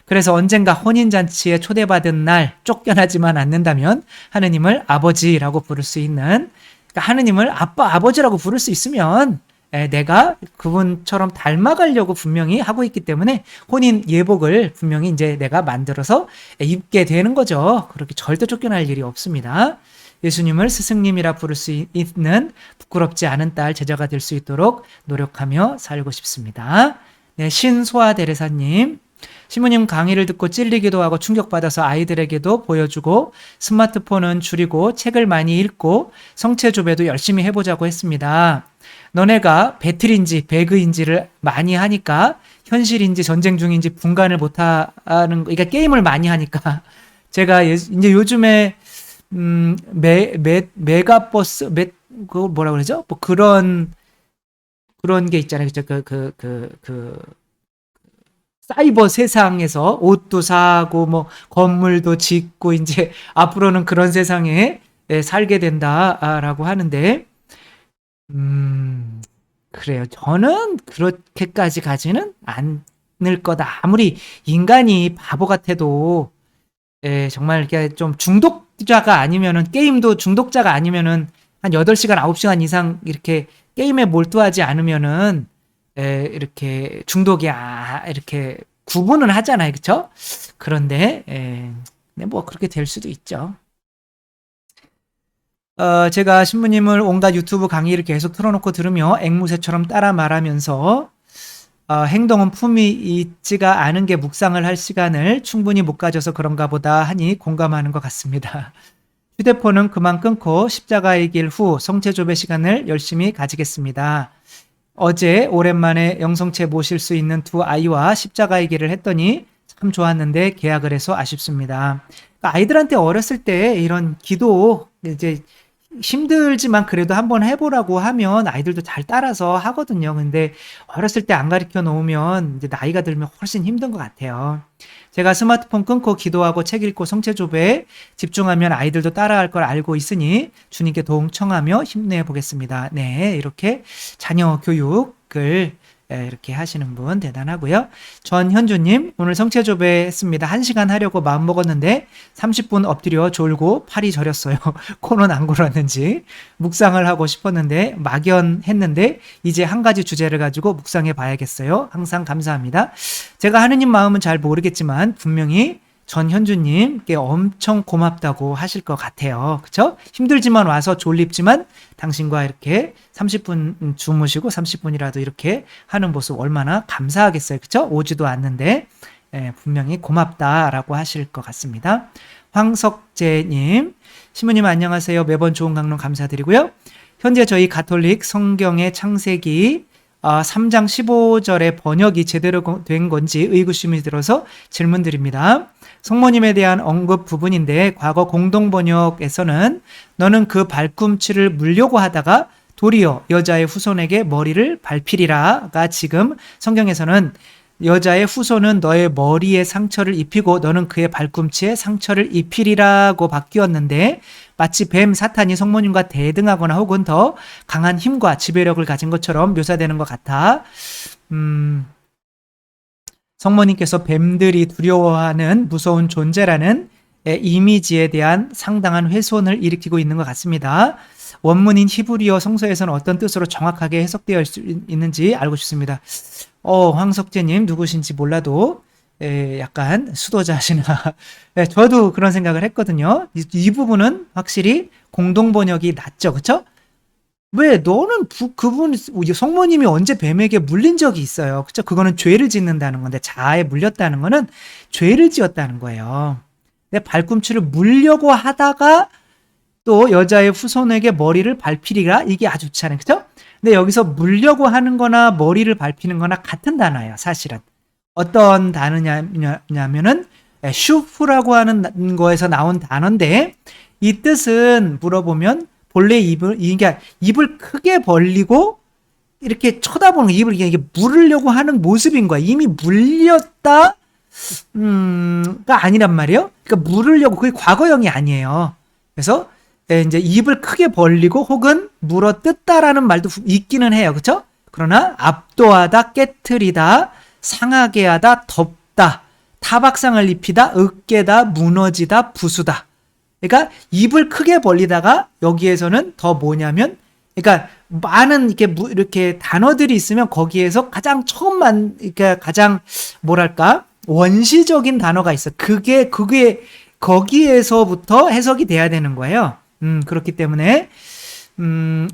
그래서 언젠가 혼인잔치에 초대받은 날 쫓겨나지만 않는다면 하느님을 아버지라고 부를 수 있는, 그러니까 하느님을 아빠, 아버지라고 부를 수 있으면 내가 그분처럼 닮아가려고 분명히 하고 있기 때문에 혼인 예복을 분명히 이제 내가 만들어서 입게 되는 거죠. 그렇게 절대 쫓겨날 일이 없습니다. 예수님을 스승님이라 부를 수 있는 부끄럽지 않은 딸 제자가 될 수 있도록 노력하며 살고 싶습니다. 네, 신소아 대레사님, 신부님 강의를 듣고 찔리기도 하고 충격받아서 아이들에게도 보여주고 스마트폰은 줄이고 책을 많이 읽고 성체조배도 열심히 해보자고 했습니다. 너네가 배틀인지 배그인지를 많이 하니까 현실인지 전쟁 중인지 분간을 못하는 거, 그러니까 게임을 많이 하니까 제가 이제 요즘에 메가버스 그거 뭐라 그러죠? 뭐 그런 게 있잖아요. 그죠? 사이버 세상에서 옷도 사고 뭐 건물도 짓고 이제 앞으로는 그런 세상에 살게 된다라고 하는데 그래요. 저는 그렇게까지 가지는 않을 거다. 아무리 인간이 바보 같아도 정말 이렇게 좀 중독자가 아니면은 게임도 중독자가 아니면은 한 8시간, 9시간 이상 이렇게 게임에 몰두하지 않으면은 이렇게 중독이 이렇게 구분은 하잖아요. 그렇죠? 그런데 뭐 그렇게 될 수도 있죠. 제가 신부님을 온갖 유튜브 강의를 계속 틀어놓고 들으며 앵무새처럼 따라 말하면서 행동은 품이 있지가 않은 게 묵상을 할 시간을 충분히 못 가져서 그런가 보다 하니 공감하는 것 같습니다. 휴대폰은 그만 끊고 십자가의 길 후 성체조배 시간을 열심히 가지겠습니다. 어제 오랜만에 영성체 모실 수 있는 두 아이와 십자가의 길을 했더니 참 좋았는데 계약을 해서 아쉽습니다. 그러니까 아이들한테 어렸을 때 이런 기도 이제 힘들지만 그래도 한번 해보라고 하면 아이들도 잘 따라서 하거든요. 근데 어렸을 때 안 가르쳐 놓으면 이제 나이가 들면 훨씬 힘든 것 같아요. 제가 스마트폰 끊고 기도하고 책 읽고 성체조배에 집중하면 아이들도 따라할 걸 알고 있으니 주님께 도움 청하며 힘내보겠습니다. 네, 이렇게 자녀 교육을 이렇게 하시는 분 대단하고요. 전현주님, 오늘 성체조배 했습니다. 1시간 하려고 마음먹었는데 30분 엎드려 졸고 팔이 저렸어요. 코는 안 골았는지. 묵상을 하고 싶었는데 막연했는데 이제 한 가지 주제를 가지고 묵상해 봐야겠어요. 항상 감사합니다. 제가 하느님 마음은 잘 모르겠지만 분명히 전현주님께 엄청 고맙다고 하실 것 같아요. 그쵸? 힘들지만 와서 졸립지만 당신과 이렇게 30분 주무시고 30분이라도 이렇게 하는 모습 얼마나 감사하겠어요. 그쵸? 오지도 않는데 분명히 고맙다라고 하실 것 같습니다. 황석재님, 신부님 안녕하세요. 매번 좋은 강론 감사드리고요. 현재 저희 가톨릭 성경의 창세기 3장 15절의 번역이 제대로 된 건지 의구심이 들어서 질문드립니다. 성모님에 대한 언급 부분인데 과거 공동번역에서는 너는 그 발꿈치를 물려고 하다가 도리어 여자의 후손에게 머리를 밟히리라가 지금 성경에서는 여자의 후손은 너의 머리에 상처를 입히고 너는 그의 발꿈치에 상처를 입히리라고 바뀌었는데 마치 뱀 사탄이 성모님과 대등하거나 혹은 더 강한 힘과 지배력을 가진 것처럼 묘사되는 것 같아. 성모님께서 뱀들이 두려워하는 무서운 존재라는 이미지에 대한 상당한 훼손을 일으키고 있는 것 같습니다. 원문인 히브리어 성서에서는 어떤 뜻으로 정확하게 해석되어 있는지 알고 싶습니다. 황석재님 누구신지 몰라도 약간 수도자시나 저도 그런 생각을 했거든요. 이 부분은 확실히 공동번역이 낫죠. 그쵸? 왜 너는 그분 성모님이 언제 뱀에게 물린 적이 있어요. 그쵸? 그거는 죄를 짓는다는 건데 자아에 물렸다는 거는 죄를 지었다는 거예요. 내 발꿈치를 물려고 하다가 또 여자의 후손에게 머리를 밟히리라 이게 아주 좋잖아요. 그쵸? 근데 여기서 물려고 하는 거나 머리를 밟히는 거나 같은 단어예요. 사실은. 어떤 단어냐면은 슈프라고 하는 거에서 나온 단어인데 이 뜻은 물어보면 본래 입을 크게 벌리고 이렇게 쳐다보는 입을 이게 물으려고 하는 모습인 거야. 이미 물렸다 가 아니란 말이에요. 그러니까 물으려고 그게 과거형이 아니에요. 그래서 이제 입을 크게 벌리고 혹은 물어 뜯다라는 말도 있기는 해요. 그렇죠? 그러나 압도하다, 깨트리다, 상하게 하다, 덮다, 타박상을 입히다, 으깨다, 무너지다, 부수다. 그러니까 입을 크게 벌리다가 여기에서는 더 뭐냐면 그러니까 많은 이렇게 단어들이 있으면 거기에서 가장 그러니까 가장 뭐랄까 원시적인 단어가 있어. 그게 거기에서부터 해석이 돼야 되는 거예요. 그렇기 때문에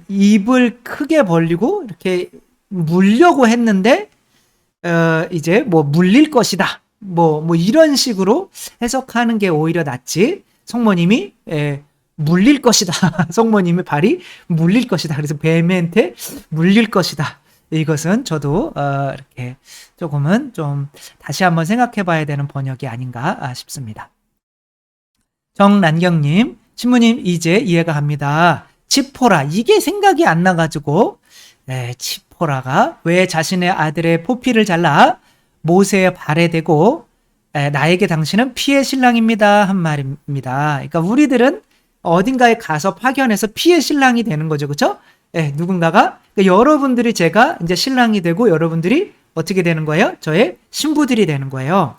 입을 크게 벌리고 이렇게 물려고 했는데 이제 뭐 물릴 것이다. 뭐 이런 식으로 해석하는 게 오히려 낫지. 성모님이 물릴 것이다. 성모님의 발이 물릴 것이다. 그래서 뱀한테 물릴 것이다. 이것은 저도 이렇게 조금은 좀 다시 한번 생각해 봐야 되는 번역이 아닌가 싶습니다. 정란경님, 신부님 이제 이해가 갑니다. 치포라, 이게 생각이 안 나가지고 치포라가 왜 자신의 아들의 포피를 잘라 모세의 발에 대고 나에게 당신은 피의 신랑입니다 한 말입니다. 그러니까 우리들은 어딘가에 가서 파견해서 피의 신랑이 되는 거죠. 그렇죠? 누군가가 그러니까 여러분들이 제가 이제 신랑이 되고 여러분들이 어떻게 되는 거예요? 저의 신부들이 되는 거예요.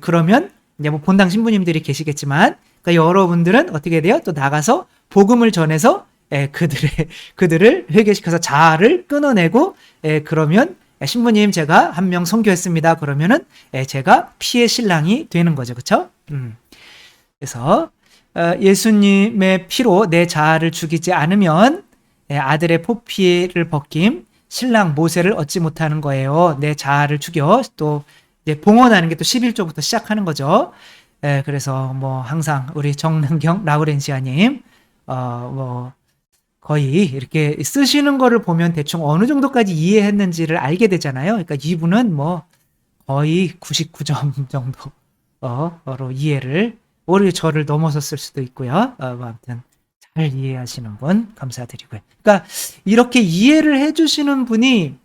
그러면 이제 뭐 본당 신부님들이 계시겠지만 그러니까 여러분들은 어떻게 돼요? 또 나가서 복음을 전해서 그들을 회개시켜서 자아를 끊어내고 그러면 신부님 제가 한 명 선교했습니다. 그러면은 제가 피의 신랑이 되는 거죠. 그렇죠? 그래서 예수님의 피로 내 자아를 죽이지 않으면 아들의 포피를 벗김 신랑 모세를 얻지 못하는 거예요. 내 자아를 죽여 또 이제 봉헌하는 게 또 11조부터 시작하는 거죠. 그래서 뭐 항상 우리 정능경 라우렌시아님 뭐 거의 이렇게 쓰시는 거를 보면 대충 어느 정도까지 이해했는지를 알게 되잖아요. 그러니까 이분은 뭐 거의 99점 정도로 이해를 오히려 저를 넘어섰을 수도 있고요. 뭐 아무튼 잘 이해하시는 분 감사드리고요. 그러니까 이렇게 이해를 해주시는 분이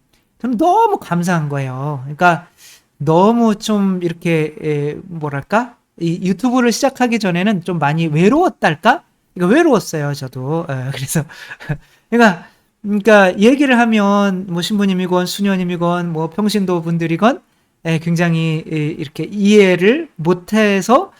저는 너무 감사한 거예요. 그러니까 너무 좀 이렇게 뭐랄까 이 유튜브를 시작하기 전에는 좀 많이 외로웠달까? 그러니까 외로웠어요, 저도. 그래서 그러니까 얘기를 하면 뭐 신부님이건 수녀님이건 뭐 평신도 분들이건 굉장히 이렇게 이해를 못해서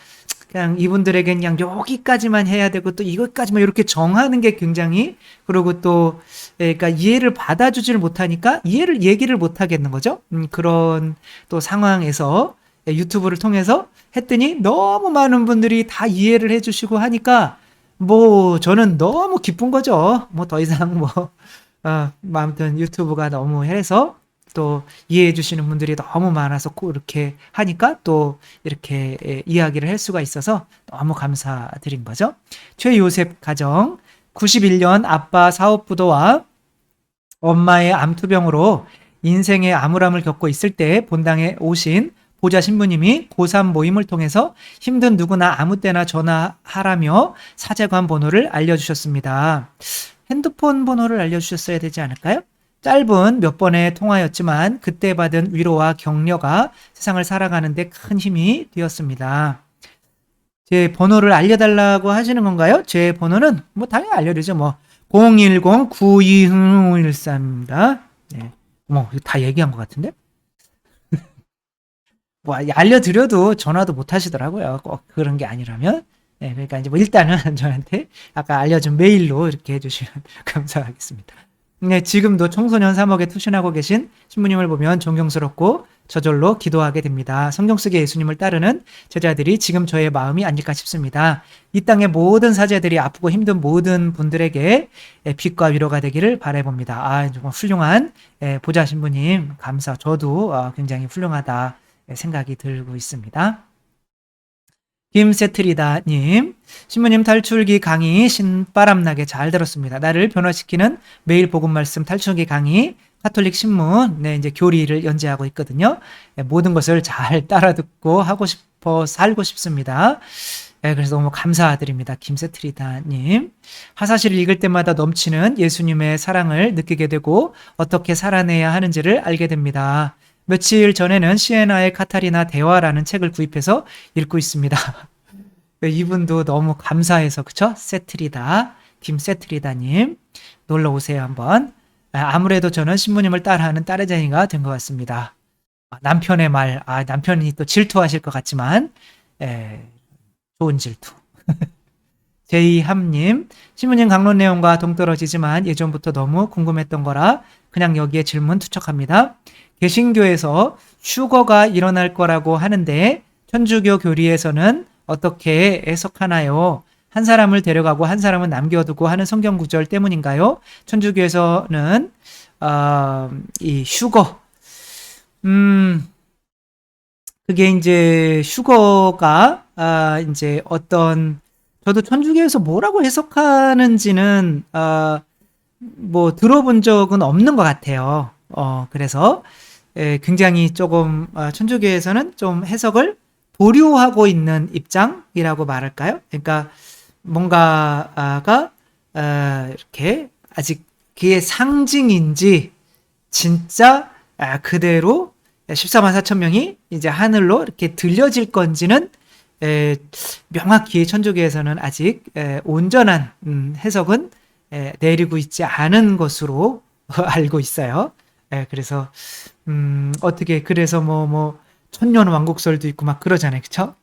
그냥 이분들에겐 그냥 여기까지만 해야 되고 또 이것까지만 이렇게 정하는 게 굉장히 그리고 또 그러니까 이해를 받아주지를 못하니까 이해를 얘기를 못 하겠는 거죠. 그런 또 상황에서 유튜브를 통해서 했더니 너무 많은 분들이 다 이해를 해주시고 하니까 뭐 저는 너무 기쁜 거죠. 뭐 더 이상 뭐 아무튼 유튜브가 너무 해서 또 이해해 주시는 분들이 너무 많아서 이렇게 하니까 또 이렇게 이야기를 할 수가 있어서 너무 감사드린 거죠. 최요셉 가정 91년 아빠 사업부도와 엄마의 암투병으로 인생의 암울함을 겪고 있을 때 본당에 오신 보좌 신부님이 고3 모임을 통해서 힘든 누구나 아무 때나 전화하라며 사제관 번호를 알려주셨습니다. 핸드폰 번호를 알려주셨어야 되지 않을까요? 짧은 몇 번의 통화였지만 그때 받은 위로와 격려가 세상을 살아가는데 큰 힘이 되었습니다. 제 번호를 알려달라고 하시는 건가요? 제 번호는 뭐 당연히 알려드리죠. 뭐 010-9214입니다. 네. 뭐 다 얘기한 것 같은데? 뭐 알려드려도 전화도 못 하시더라고요. 꼭 그런 게 아니라면. 네, 그러니까 이제 뭐 일단은 저한테 아까 알려준 메일로 이렇게 해주시면 감사하겠습니다. 네, 지금도 청소년 3억에 투신하고 계신 신부님을 보면 존경스럽고 저절로 기도하게 됩니다. 성경 속의 예수님을 따르는 제자들이 지금 저의 마음이 아닐까 싶습니다. 이 땅의 모든 사제들이 아프고 힘든 모든 분들에게 빛과 위로가 되기를 바라봅니다. 정말 훌륭한 보좌 신부님 감사. 저도 굉장히 훌륭하다 생각이 들고 있습니다. 김세트리다님, 신부님 탈출기 강의 신바람나게 잘 들었습니다. 나를 변화시키는 매일 복음 말씀 탈출기 강의 카톨릭 신문 이제 교리를 연재하고 있거든요. 모든 것을 잘 따라듣고 하고 싶어 살고 싶습니다. 그래서 너무 감사드립니다. 김세트리다님. 하사시를 읽을 때마다 넘치는 예수님의 사랑을 느끼게 되고 어떻게 살아내야 하는지를 알게 됩니다. 며칠 전에는 시에나의 카타리나 대화라는 책을 구입해서 읽고 있습니다. 이분도 너무 감사해서 그쵸? 세트리다 김세트리다님 놀러 오세요 한번. 아무래도 저는 신부님을 따라하는 따르쟁이가 된 것 같습니다. 남편의 말, 남편이 또 질투하실 것 같지만 좋은 질투. 제이함님, 신부님 강론 내용과 동떨어지지만 예전부터 너무 궁금했던 거라 그냥 여기에 질문 투척합니다. 개신교에서 휴거가 일어날 거라고 하는데 천주교 교리에서는 어떻게 해석하나요? 한 사람을 데려가고 한 사람은 남겨두고 하는 성경 구절 때문인가요? 천주교에서는 이 휴거, 그게 이제 휴거가 이제 어떤 저도 천주교에서 뭐라고 해석하는지는 뭐 들어본 적은 없는 것 같아요. 그래서 굉장히 조금 천주교에서는 좀 해석을 보류하고 있는 입장이라고 말할까요? 그러니까 뭔가가 이렇게 아직 그게 상징인지 진짜 그대로 14만 4천 명이 이제 하늘로 이렇게 들려질 건지는 명확히 천주교에서는 아직 온전한 해석은 내리고 있지 않은 것으로 알고 있어요. 그래서 어떻게 그래서 뭐 천년 왕국설도 있고 막 그러잖아요, 그쵸?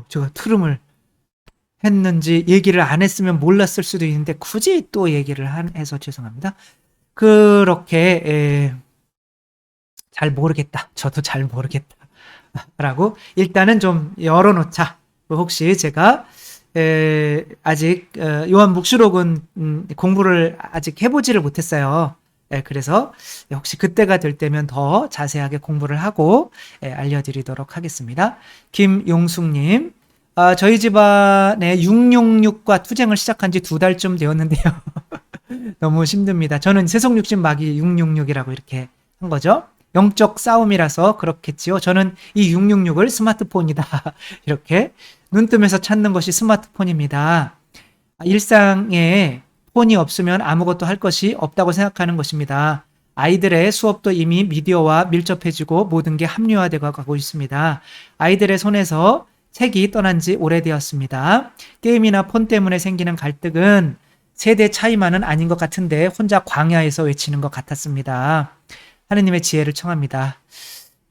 제가 트름을 했는지 얘기를 안 했으면 몰랐을 수도 있는데 굳이 또 얘기를 해서 죄송합니다. 그렇게 잘 모르겠다. 저도 잘 모르겠다. 라고 일단은 좀 열어놓자. 혹시 제가 아직 요한 묵시록은 공부를 아직 해보지를 못했어요. 그래서 혹시 그때가 될 때면 더 자세하게 공부를 하고 알려드리도록 하겠습니다. 김용숙님, 저희 집안에 666과 투쟁을 시작한 지 2달쯤 되었는데요. 너무 힘듭니다. 저는 세속육신 마귀 666이라고 이렇게 한 거죠. 영적 싸움이라서 그렇겠지요. 저는 이 666을 스마트폰이다. 이렇게 눈뜨면서 찾는 것이 스마트폰입니다. 일상에 폰이 없으면 아무것도 할 것이 없다고 생각하는 것입니다. 아이들의 수업도 이미 미디어와 밀접해지고 모든 게 합리화되어 가고 있습니다. 아이들의 손에서 책이 떠난 지 오래되었습니다. 게임이나 폰 때문에 생기는 갈등은 세대 차이만은 아닌 것 같은데 혼자 광야에서 외치는 것 같았습니다. 하느님의 지혜를 청합니다.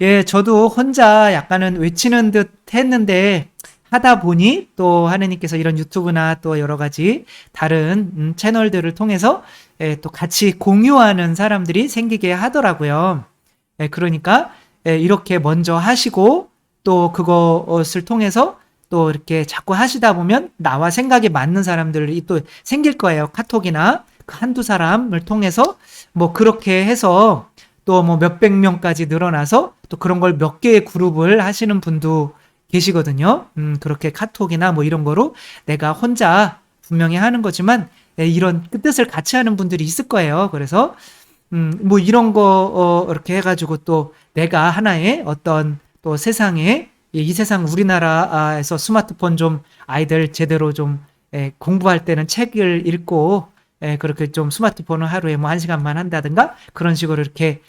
예, 저도 혼자 약간은 외치는 듯 했는데 하다 보니 또 하느님께서 이런 유튜브나 또 여러 가지 다른 채널들을 통해서 또 같이 공유하는 사람들이 생기게 하더라고요. 그러니까 이렇게 먼저 하시고 또 그것을 통해서 또 이렇게 자꾸 하시다 보면 나와 생각이 맞는 사람들이 또 생길 거예요. 카톡이나 그 한두 사람을 통해서 뭐 그렇게 해서 또 뭐 몇백 명까지 늘어나서 또 그런 걸 몇 개의 그룹을 하시는 분도 계시거든요. 그렇게 카톡이나 뭐 이런 거로 내가 혼자 분명히 하는 거지만 이런 뜻을 같이 하는 분들이 있을 거예요. 그래서 뭐 이런 거 이렇게 해가지고 또 내가 하나의 어떤 또 세상에 이 세상 우리나라에서 스마트폰 좀 아이들 제대로 좀 공부할 때는 책을 읽고 그렇게 좀 스마트폰을 하루에 뭐 1시간만 한다든가 그런 식으로 이렇게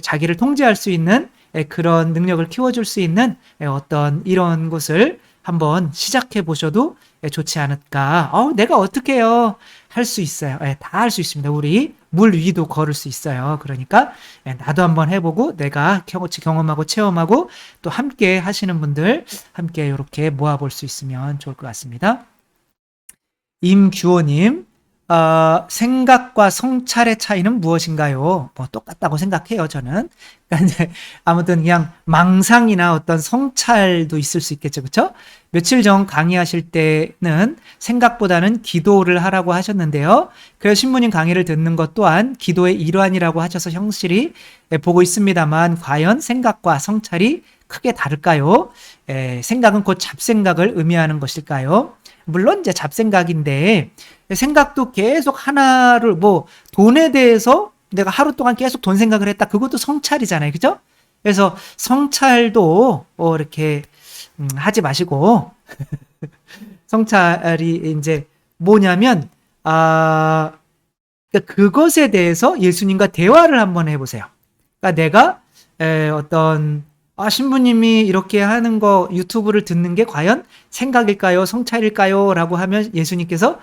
자기를 통제할 수 있는 그런 능력을 키워줄 수 있는 어떤 이런 것을 한번 시작해 보셔도 좋지 않을까. 내가 어떻게 해요? 할 수 있어요. 다 할 수 있습니다. 우리 물 위도 걸을 수 있어요. 그러니까 나도 한번 해보고 내가 경험하고 체험하고 또 함께 하시는 분들 함께 이렇게 모아볼 수 있으면 좋을 것 같습니다. 임규호님, 생각과 성찰의 차이는 무엇인가요? 뭐 똑같다고 생각해요, 저는. 그러니까 이제 아무튼 그냥 망상이나 어떤 성찰도 있을 수 있겠죠, 그렇죠? 며칠 전 강의하실 때는 생각보다는 기도를 하라고 하셨는데요. 그래서 신부님 강의를 듣는 것 또한 기도의 일환이라고 하셔서 형실히 보고 있습니다만 과연 생각과 성찰이 크게 다를까요? 생각은 곧 잡생각을 의미하는 것일까요? 물론 이제 잡생각인데 생각도 계속 하나를 뭐 돈에 대해서 내가 하루 동안 계속 돈 생각을 했다. 그것도 성찰이잖아요. 그죠? 그래서 성찰도 이렇게 하지 마시고 성찰이 이제 뭐냐면 그러니까 그것에 대해서 예수님과 대화를 한번 해보세요. 그러니까 내가 어떤 신부님이 이렇게 하는 거 유튜브를 듣는 게 과연 생각일까요? 성찰일까요? 라고 하면 예수님께서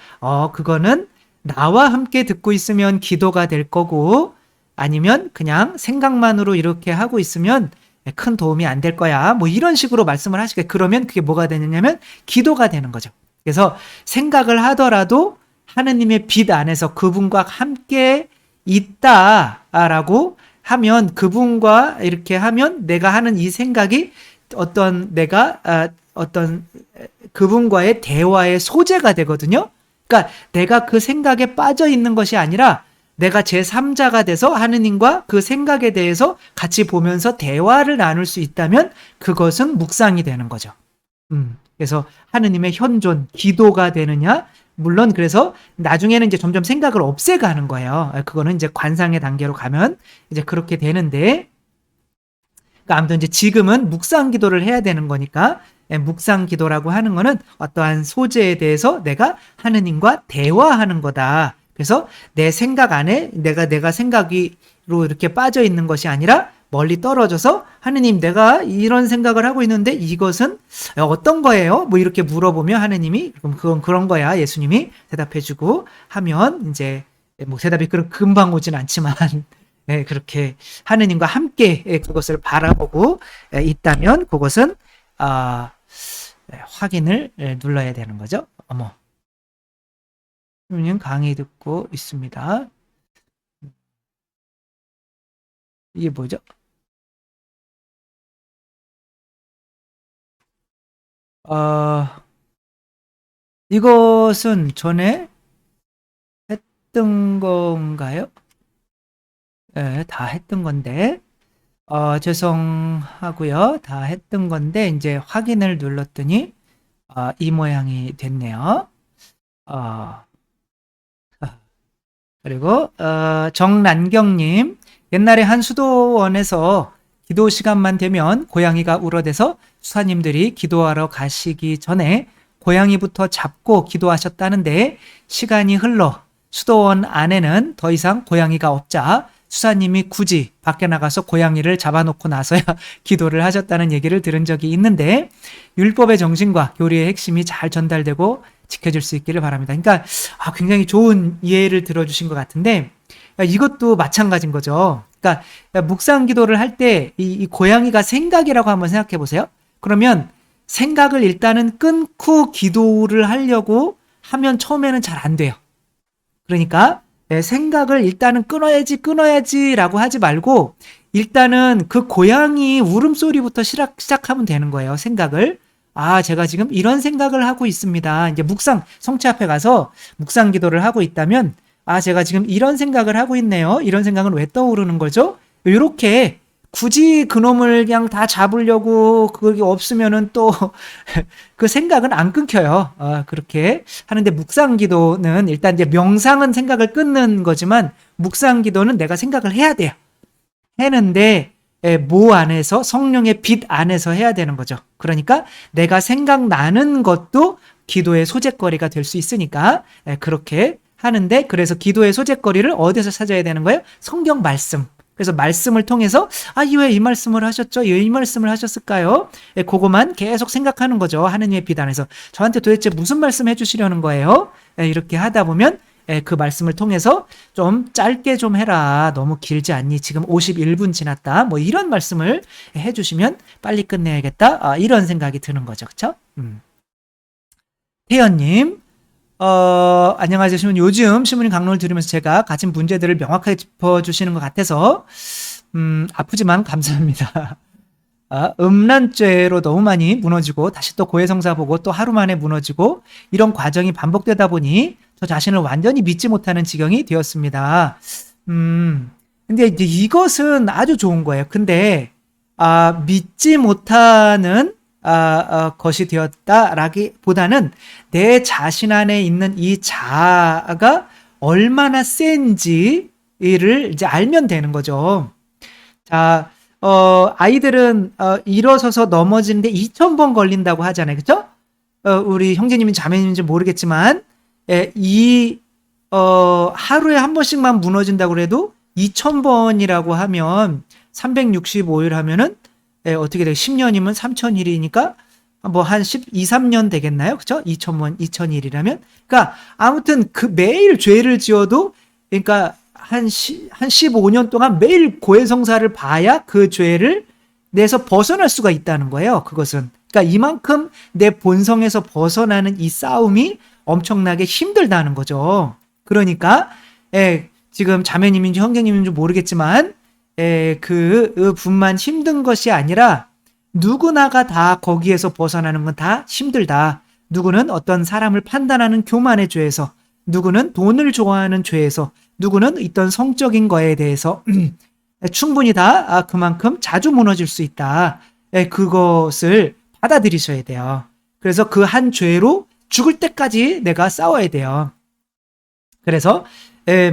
그거는 나와 함께 듣고 있으면 기도가 될 거고 아니면 그냥 생각만으로 이렇게 하고 있으면 큰 도움이 안 될 거야. 뭐 이런 식으로 말씀을 하시게 그러면 그게 뭐가 되느냐면 기도가 되는 거죠. 그래서 생각을 하더라도 하느님의 빛 안에서 그분과 함께 있다라고 하면 그분과 이렇게 하면 내가 하는 이 생각이 어떤 그분과의 대화의 소재가 되거든요. 그러니까 내가 그 생각에 빠져 있는 것이 아니라 내가 제3자가 돼서 하느님과 그 생각에 대해서 같이 보면서 대화를 나눌 수 있다면 그것은 묵상이 되는 거죠. 그래서 하느님의 현존, 기도가 되느냐? 물론 그래서 나중에는 이제 점점 생각을 없애가는 거예요. 그거는 이제 관상의 단계로 가면 이제 그렇게 되는데, 그러니까 아무튼 이제 지금은 묵상 기도를 해야 되는 거니까 묵상 기도라고 하는 거는 어떠한 소재에 대해서 내가 하느님과 대화하는 거다. 그래서 내 생각 안에 내가 생각으로 이렇게 빠져 있는 것이 아니라 멀리 떨어져서 하느님 내가 이런 생각을 하고 있는데 이것은 어떤 거예요? 뭐 이렇게 물어보면 하느님이 그럼 그건 그런 거야. 예수님이 대답해주고 하면 이제 뭐 대답이 금방 오진 않지만 그렇게 하느님과 함께 그것을 바라보고 있다면 그것은 확인을 눌러야 되는 거죠. 어머. 강의 듣고 있습니다. 이게 뭐죠? 이것은 전에 했던 건가요? 예, 다 했던 건데, 죄송하고요. 다 했던 건데, 이제 확인을 눌렀더니, 이 모양이 됐네요. 어, 그리고, 정란경님, 옛날에 한 수도원에서 기도 시간만 되면 고양이가 울어대서 수사님들이 기도하러 가시기 전에 고양이부터 잡고 기도하셨다는데 시간이 흘러 수도원 안에는 더 이상 고양이가 없자 수사님이 굳이 밖에 나가서 고양이를 잡아놓고 나서야 기도를 하셨다는 얘기를 들은 적이 있는데 율법의 정신과 교리의 핵심이 잘 전달되고 지켜질 수 있기를 바랍니다. 그러니까 굉장히 좋은 예를 들어주신 것 같은데 이것도 마찬가지인 거죠. 그러니까 묵상 기도를 할 때 이 고양이가 생각이라고 한번 생각해 보세요. 그러면 생각을 일단은 끊고 기도를 하려고 하면 처음에는 잘 안 돼요. 그러니까 생각을 일단은 끊어야지라고 하지 말고 일단은 그 고양이 울음소리부터 시작하면 되는 거예요. 생각을. 제가 지금 이런 생각을 하고 있습니다. 이제 성체 앞에 가서 묵상 기도를 하고 있다면 제가 지금 이런 생각을 하고 있네요. 이런 생각은 왜 떠오르는 거죠? 이렇게 굳이 그놈을 그냥 다 잡으려고 그게 없으면은 또 그 생각은 안 끊겨요. 그렇게 하는데 묵상 기도는 일단 이제 명상은 생각을 끊는 거지만 묵상 기도는 내가 생각을 해야 돼요. 했는데 뭐 안에서 성령의 빛 안에서 해야 되는 거죠. 그러니까 내가 생각나는 것도 기도의 소재거리가 될 수 있으니까 그렇게 하는데 그래서 기도의 소재거리를 어디서 찾아야 되는 거예요? 성경 말씀. 그래서 말씀을 통해서 왜 이 말씀을 하셨죠? 왜 이 말씀을 하셨을까요? 그거만 계속 생각하는 거죠. 하느님의 빛 안에서. 저한테 도대체 무슨 말씀 해주시려는 거예요? 이렇게 하다 보면 그 말씀을 통해서 좀 짧게 좀 해라. 너무 길지 않니? 지금 51분 지났다. 뭐 이런 말씀을 해주시면 빨리 끝내야겠다. 이런 생각이 드는 거죠. 그쵸? 태연님, 안녕하세요. 신부님. 요즘 신부님 강론을 들으면서 제가 가진 문제들을 명확하게 짚어주시는 것 같아서, 아프지만 감사합니다. 음란죄로 너무 많이 무너지고, 다시 또 고해성사 보고, 또 하루 만에 무너지고, 이런 과정이 반복되다 보니, 저 자신을 완전히 믿지 못하는 지경이 되었습니다. 근데 이제 이것은 아주 좋은 거예요. 근데, 믿지 못하는 것이 되었다라기보다는 내 자신 안에 있는 이 자아가 얼마나 센지를 이제 알면 되는 거죠. 자, 아이들은 일어서서 넘어지는데 2000번 걸린다고 하잖아요. 그죠? 우리 형제님인지 자매님인지 모르겠지만 하루에 한 번씩만 무너진다고 그래도 2000번이라고 하면 365일 하면은 어떻게 돼요? 10년이면 3000일이니까 뭐 한 12, 3년 되겠나요? 그쵸? 2000번, 2000일이라면. 그러니까 아무튼 그 매일 죄를 지어도 그러니까 한 15년 동안 매일 고해성사를 봐야 그 죄를 내서 벗어날 수가 있다는 거예요. 그것은. 그러니까 이만큼 내 본성에서 벗어나는 이 싸움이 엄청나게 힘들다는 거죠. 그러니까 지금 자매님인지 형제님인지 모르겠지만 그 분만 힘든 것이 아니라 누구나가 다 거기에서 벗어나는 건 다 힘들다. 누구는 어떤 사람을 판단하는 교만의 죄에서, 누구는 돈을 좋아하는 죄에서, 누구는 어떤 성적인 거에 대해서 충분히 다 그만큼 자주 무너질 수 있다. 그것을 받아들이셔야 돼요. 그래서 그 한 죄로 죽을 때까지 내가 싸워야 돼요. 그래서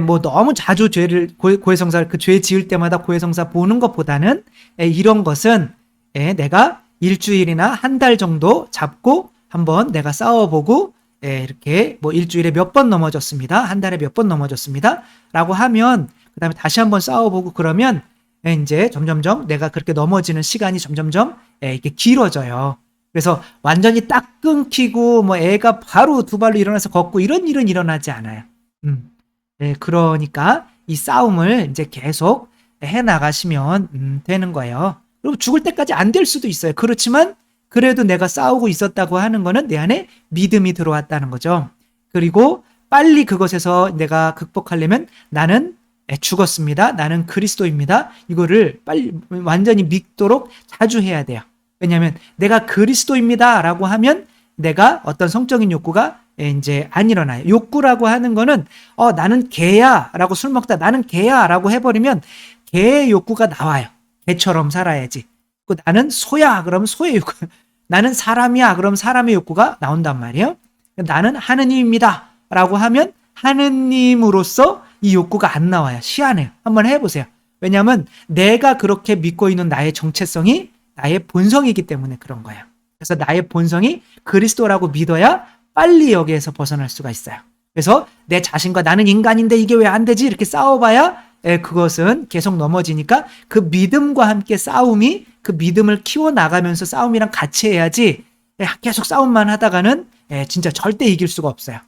뭐 너무 자주 죄를 고해성사 그 죄 지을 때마다 고해성사 보는 것보다는 이런 것은 내가 일주일이나 한 달 정도 잡고 한번 내가 싸워보고 이렇게 뭐 일주일에 몇 번 넘어졌습니다. 한 달에 몇 번 넘어졌습니다. 라고 하면 그다음에 다시 한번 싸워보고 그러면 이제 점점점 내가 그렇게 넘어지는 시간이 점점점 이렇게 길어져요. 그래서 완전히 딱 끊기고 뭐 애가 바로 두 발로 일어나서 걷고 이런 일은 일어나지 않아요. 그러니까 이 싸움을 이제 계속 해 나가시면 되는 거예요. 그리고 죽을 때까지 안 될 수도 있어요. 그렇지만 그래도 내가 싸우고 있었다고 하는 거는 내 안에 믿음이 들어왔다는 거죠. 그리고 빨리 그것에서 내가 극복하려면 나는 죽었습니다. 나는 그리스도입니다. 이거를 빨리 완전히 믿도록 자주 해야 돼요. 왜냐하면 내가 그리스도입니다 라고 하면 내가 어떤 성적인 욕구가 이제 안 일어나요. 욕구라고 하는 거는 나는 개야 라고 술 먹다 나는 개야 라고 해버리면 개의 욕구가 나와요. 개처럼 살아야지. 나는 소야 그러면 소의 욕구, 나는 사람이야 그럼 사람의 욕구가 나온단 말이에요. 나는 하느님입니다 라고 하면 하느님으로서 이 욕구가 안 나와요. 희한해요. 한번 해보세요. 왜냐하면 내가 그렇게 믿고 있는 나의 정체성이 나의 본성이기 때문에 그런 거예요. 그래서 나의 본성이 그리스도라고 믿어야 빨리 여기에서 벗어날 수가 있어요. 그래서 내 자신과 나는 인간인데 이게 왜 안 되지? 이렇게 싸워봐야 그것은 계속 넘어지니까 그 믿음과 함께 싸움이 그 믿음을 키워나가면서 싸움이랑 같이 해야지 계속 싸움만 하다가는 진짜 절대 이길 수가 없어요.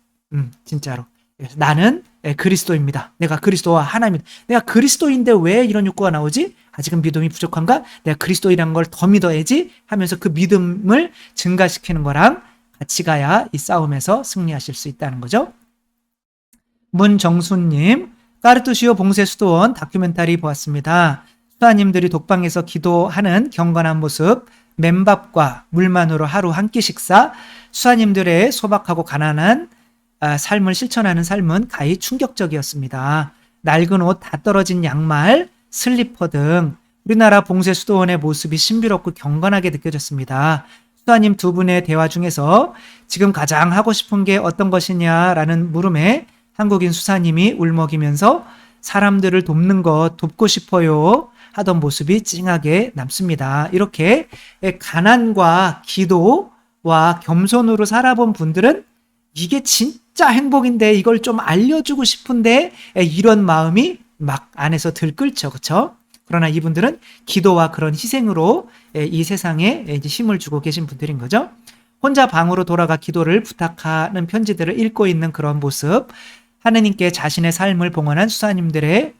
진짜로. 그래서 나는 그리스도입니다. 내가 그리스도와 하나입니다. 내가 그리스도인데 왜 이런 욕구가 나오지? 아직은 믿음이 부족한가? 내가 그리스도이라는 걸 더 믿어야지 하면서 그 믿음을 증가시키는 거랑 같이 가야 이 싸움에서 승리하실 수 있다는 거죠. 문정수님, 까르투시오 봉쇄수도원 다큐멘터리 보았습니다. 수사님들이 독방에서 기도하는 경건한 모습, 맨밥과 물만으로 하루 한 끼 식사, 수사님들의 소박하고 가난한 삶을 실천하는 삶은 가히 충격적이었습니다. 낡은 옷, 다 떨어진 양말, 슬리퍼 등 우리나라 봉쇄수도원의 모습이 신비롭고 경건하게 느껴졌습니다. 수사님 두 분의 대화 중에서 지금 가장 하고 싶은 게 어떤 것이냐라는 물음에 한국인 수사님이 울먹이면서 사람들을 돕는 것 돕고 싶어요 하던 모습이 찡하게 남습니다. 이렇게 가난과 기도와 겸손으로 살아본 분들은 이게 진짜 행복인데 이걸 좀 알려주고 싶은데 이런 마음이 막 안에서 들끓죠. 그렇죠? 그러나 이분들은 기도와 그런 희생으로 이 세상에 이제 힘을 주고 계신 분들인 거죠. 혼자 방으로 돌아가 기도를 부탁하는 편지들을 읽고 있는 그런 모습, 하느님께 자신의 삶을 봉헌한 수사님들의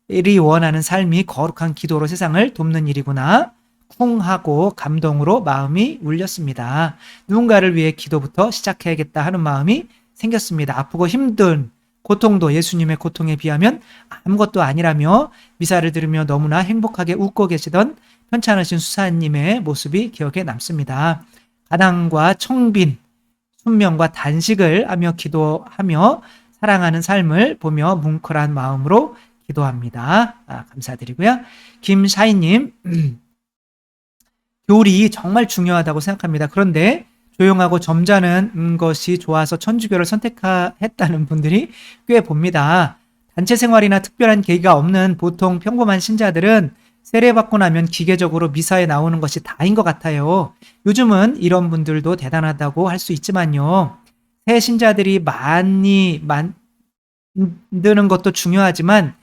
일이 원하는 삶이 거룩한 기도로 세상을 돕는 일이구나. 쿵 하고 감동으로 마음이 울렸습니다. 누군가를 위해 기도부터 시작해야겠다 하는 마음이 생겼습니다. 아프고 힘든 고통도 예수님의 고통에 비하면 아무것도 아니라며 미사를 들으며 너무나 행복하게 웃고 계시던 편찮으신 수사님의 모습이 기억에 남습니다. 가난과 청빈, 순명과 단식을 하며 기도하며 사랑하는 삶을 보며 뭉클한 마음으로 기도합니다. 감사드리고요. 김샤이님, 교리 정말 중요하다고 생각합니다. 그런데 조용하고 점잖은 것이 좋아서 천주교를 선택했다는 분들이 꽤 봅니다. 단체 생활이나 특별한 계기가 없는 보통 평범한 신자들은 세례받고 나면 기계적으로 미사에 나오는 것이 다인 것 같아요. 요즘은 이런 분들도 대단하다고 할 수 있지만요. 새 신자들이 많이 만드는 것도 중요하지만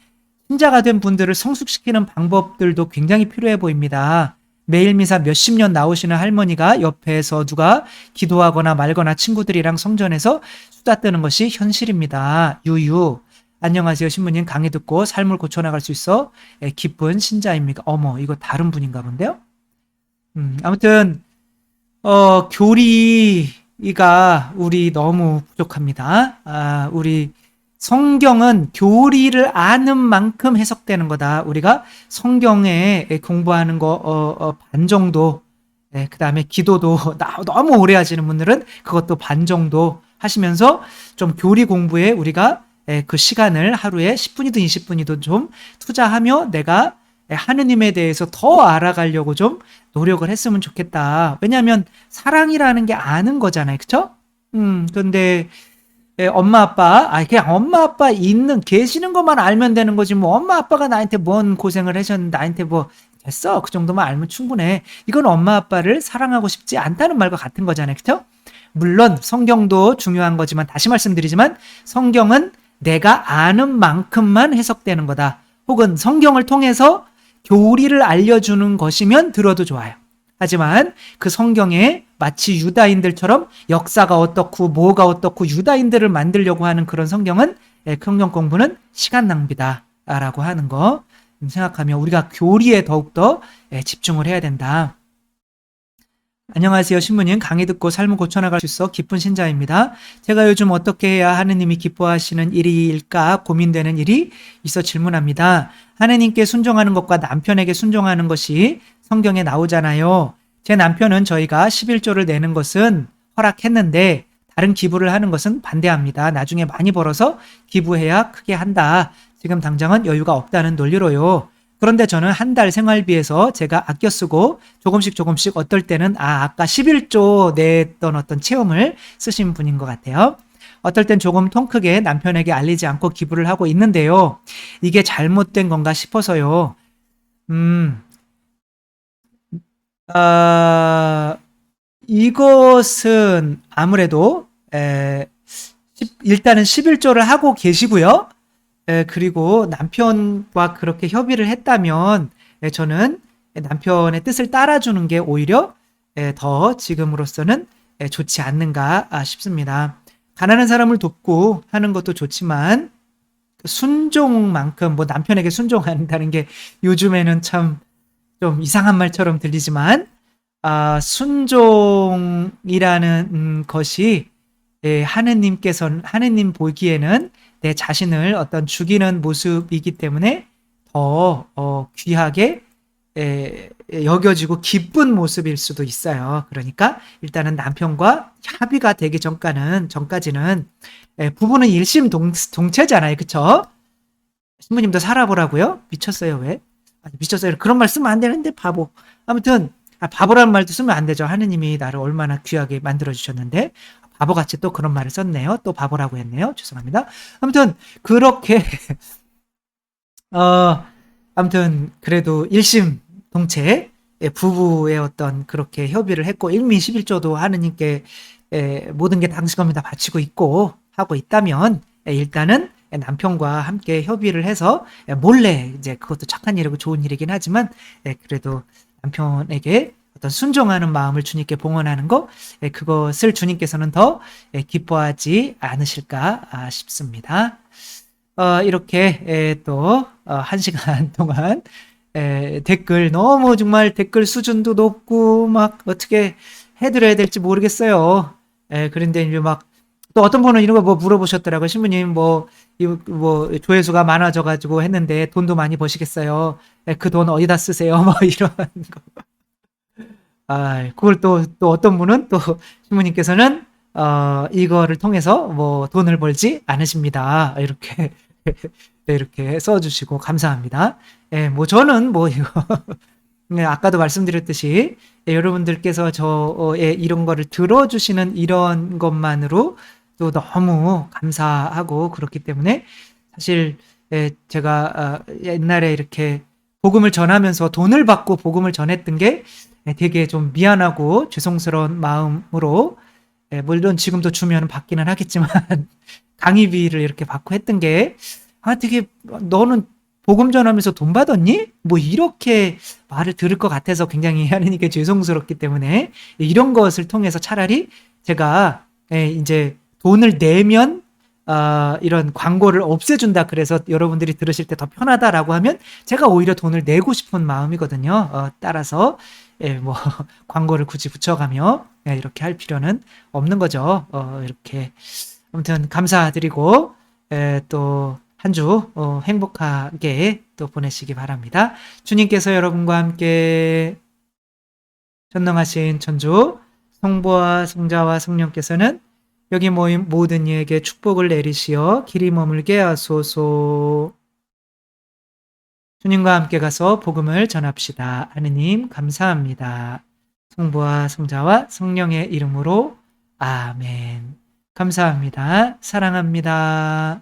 신자가 된 분들을 성숙시키는 방법들도 굉장히 필요해 보입니다. 매일 미사 몇십 년 나오시는 할머니가 옆에서 누가 기도하거나 말거나 친구들이랑 성전에서 수다 떠는 것이 현실입니다. 유유. 안녕하세요. 신부님 강의 듣고 삶을 고쳐나갈 수 있어 기쁜 신자입니까? 어머, 이거 다른 분인가 본데요? 아무튼 교리가 우리 너무 부족합니다. 우리 성경은 교리를 아는 만큼 해석되는 거다. 우리가 성경에 공부하는 거 반 정도, 그 다음에 기도도 너무 오래 하시는 분들은 그것도 반 정도 하시면서 좀 교리 공부에 우리가 그 시간을 하루에 10분이든 20분이든 좀 투자하며 내가 하느님에 대해서 더 알아가려고 좀 노력을 했으면 좋겠다. 왜냐하면 사랑이라는 게 아는 거잖아요. 그쵸? 그런데 엄마 아빠 그냥 엄마 아빠 계시는 것만 알면 되는 거지 뭐 엄마 아빠가 나한테 뭔 고생을 하셨는데 나한테 뭐 됐어 그 정도만 알면 충분해. 이건 엄마 아빠를 사랑하고 싶지 않다는 말과 같은 거잖아요. 그렇죠? 물론 성경도 중요한 거지만 다시 말씀드리지만 성경은 내가 아는 만큼만 해석되는 거다. 혹은 성경을 통해서 교리를 알려주는 것이면 들어도 좋아요. 하지만 그 성경에 마치 유다인들처럼 역사가 어떻고 뭐가 어떻고 유다인들을 만들려고 하는 그런 성경 공부는 시간 낭비다라고 하는 거 생각하며 우리가 교리에 더욱더 집중을 해야 된다. 안녕하세요. 신부님 강의 듣고 삶을 고쳐나갈 수 있어 기쁜 신자입니다. 제가 요즘 어떻게 해야 하느님이 기뻐하시는 일일까 고민되는 일이 있어 질문합니다. 하느님께 순종하는 것과 남편에게 순종하는 것이 성경에 나오잖아요. 제 남편은 저희가 11조를 내는 것은 허락했는데 다른 기부를 하는 것은 반대합니다. 나중에 많이 벌어서 기부해야 크게 한다. 지금 당장은 여유가 없다는 논리로요. 그런데 저는 한 달 생활비에서 제가 아껴 쓰고 조금씩 어떨 때는 아까 11조 냈던 어떤 체험을 쓰신 분인 것 같아요. 어떨 땐 조금 통 크게 남편에게 알리지 않고 기부를 하고 있는데요. 이게 잘못된 건가 싶어서요. 아, 이것은 아무래도 일단은 11조를 하고 계시고요. 그리고 남편과 그렇게 협의를 했다면 저는 남편의 뜻을 따라주는 게 오히려 더 지금으로서는 좋지 않는가 싶습니다. 가난한 사람을 돕고 하는 것도 좋지만 순종만큼 뭐 남편에게 순종한다는 게 요즘에는 참 좀 이상한 말처럼 들리지만 순종이라는 것이 하느님 보기에는 내 자신을 어떤 죽이는 모습이기 때문에 더 귀하게 여겨지고 기쁜 모습일 수도 있어요. 그러니까 일단은 남편과 합의가 되기 전까지는 부부는 일심동체잖아요. 그쵸? 신부님도 살아보라고요? 미쳤어요, 왜? 아니, 미쳤어요. 그런 말 쓰면 안 되는데, 바보. 아무튼, 바보라는 말도 쓰면 안 되죠. 하느님이 나를 얼마나 귀하게 만들어주셨는데, 바보같이 또 그런 말을 썼네요. 또 바보라고 했네요. 죄송합니다. 아무튼, 그렇게, 어, 아무튼, 그래도 일심동체, 부부의 어떤 그렇게 협의를 했고, 일민십일조도 하느님께 모든 게 당신 겁니다. 바치고 있고, 하고 있다면, 일단은 남편과 함께 협의를 해서 몰래 이제 그것도 착한 일이고 좋은 일이긴 하지만 그래도 남편에게 어떤 순종하는 마음을 주님께 봉헌하는 거 그것을 주님께서는 더 기뻐하지 않으실까 싶습니다. 이렇게 또 1시간 동안 댓글 너무 정말 댓글 수준도 높고 막 어떻게 해드려야 될지 모르겠어요. 그런데 이제 막 또 어떤 분은 이런 거 뭐 물어보셨더라고요. 신부님 뭐 조회수가 많아져가지고 했는데 돈도 많이 버시겠어요. 그 돈 어디다 쓰세요? 뭐 이런 거. 그걸 또 어떤 분은 또 신부님께서는 이거를 통해서 뭐 돈을 벌지 않으십니다. 이렇게 네, 이렇게 써주시고 감사합니다. 뭐 저는 뭐 이거 네, 아까도 말씀드렸듯이 여러분들께서 저의 이런 거를 들어주시는 이런 것만으로 또 너무 감사하고 그렇기 때문에 사실 제가 옛날에 이렇게 복음을 전하면서 돈을 받고 복음을 전했던 게 되게 좀 미안하고 죄송스러운 마음으로 물론 지금도 주면 받기는 하겠지만 강의비를 이렇게 받고 했던 게 되게 너는 복음 전하면서 돈 받았니? 뭐 이렇게 말을 들을 것 같아서 굉장히 하느님께 죄송스럽기 때문에 이런 것을 통해서 차라리 제가 이제 돈을 내면 이런 광고를 없애준다 그래서 여러분들이 들으실 때 더 편하다라고 하면 제가 오히려 돈을 내고 싶은 마음이거든요. 따라서 뭐 광고를 굳이 붙여가며 이렇게 할 필요는 없는 거죠. 이렇게 아무튼 감사드리고 또 한 주 행복하게 또 보내시기 바랍니다. 주님께서 여러분과 함께 전능하신 천주 성부와 성자와 성령께서는 여기 모인 모든 이에게 축복을 내리시어 길이 머물게 하소서. 주님과 함께 가서 복음을 전합시다. 하느님 감사합니다. 성부와 성자와 성령의 이름으로 아멘. 감사합니다. 사랑합니다.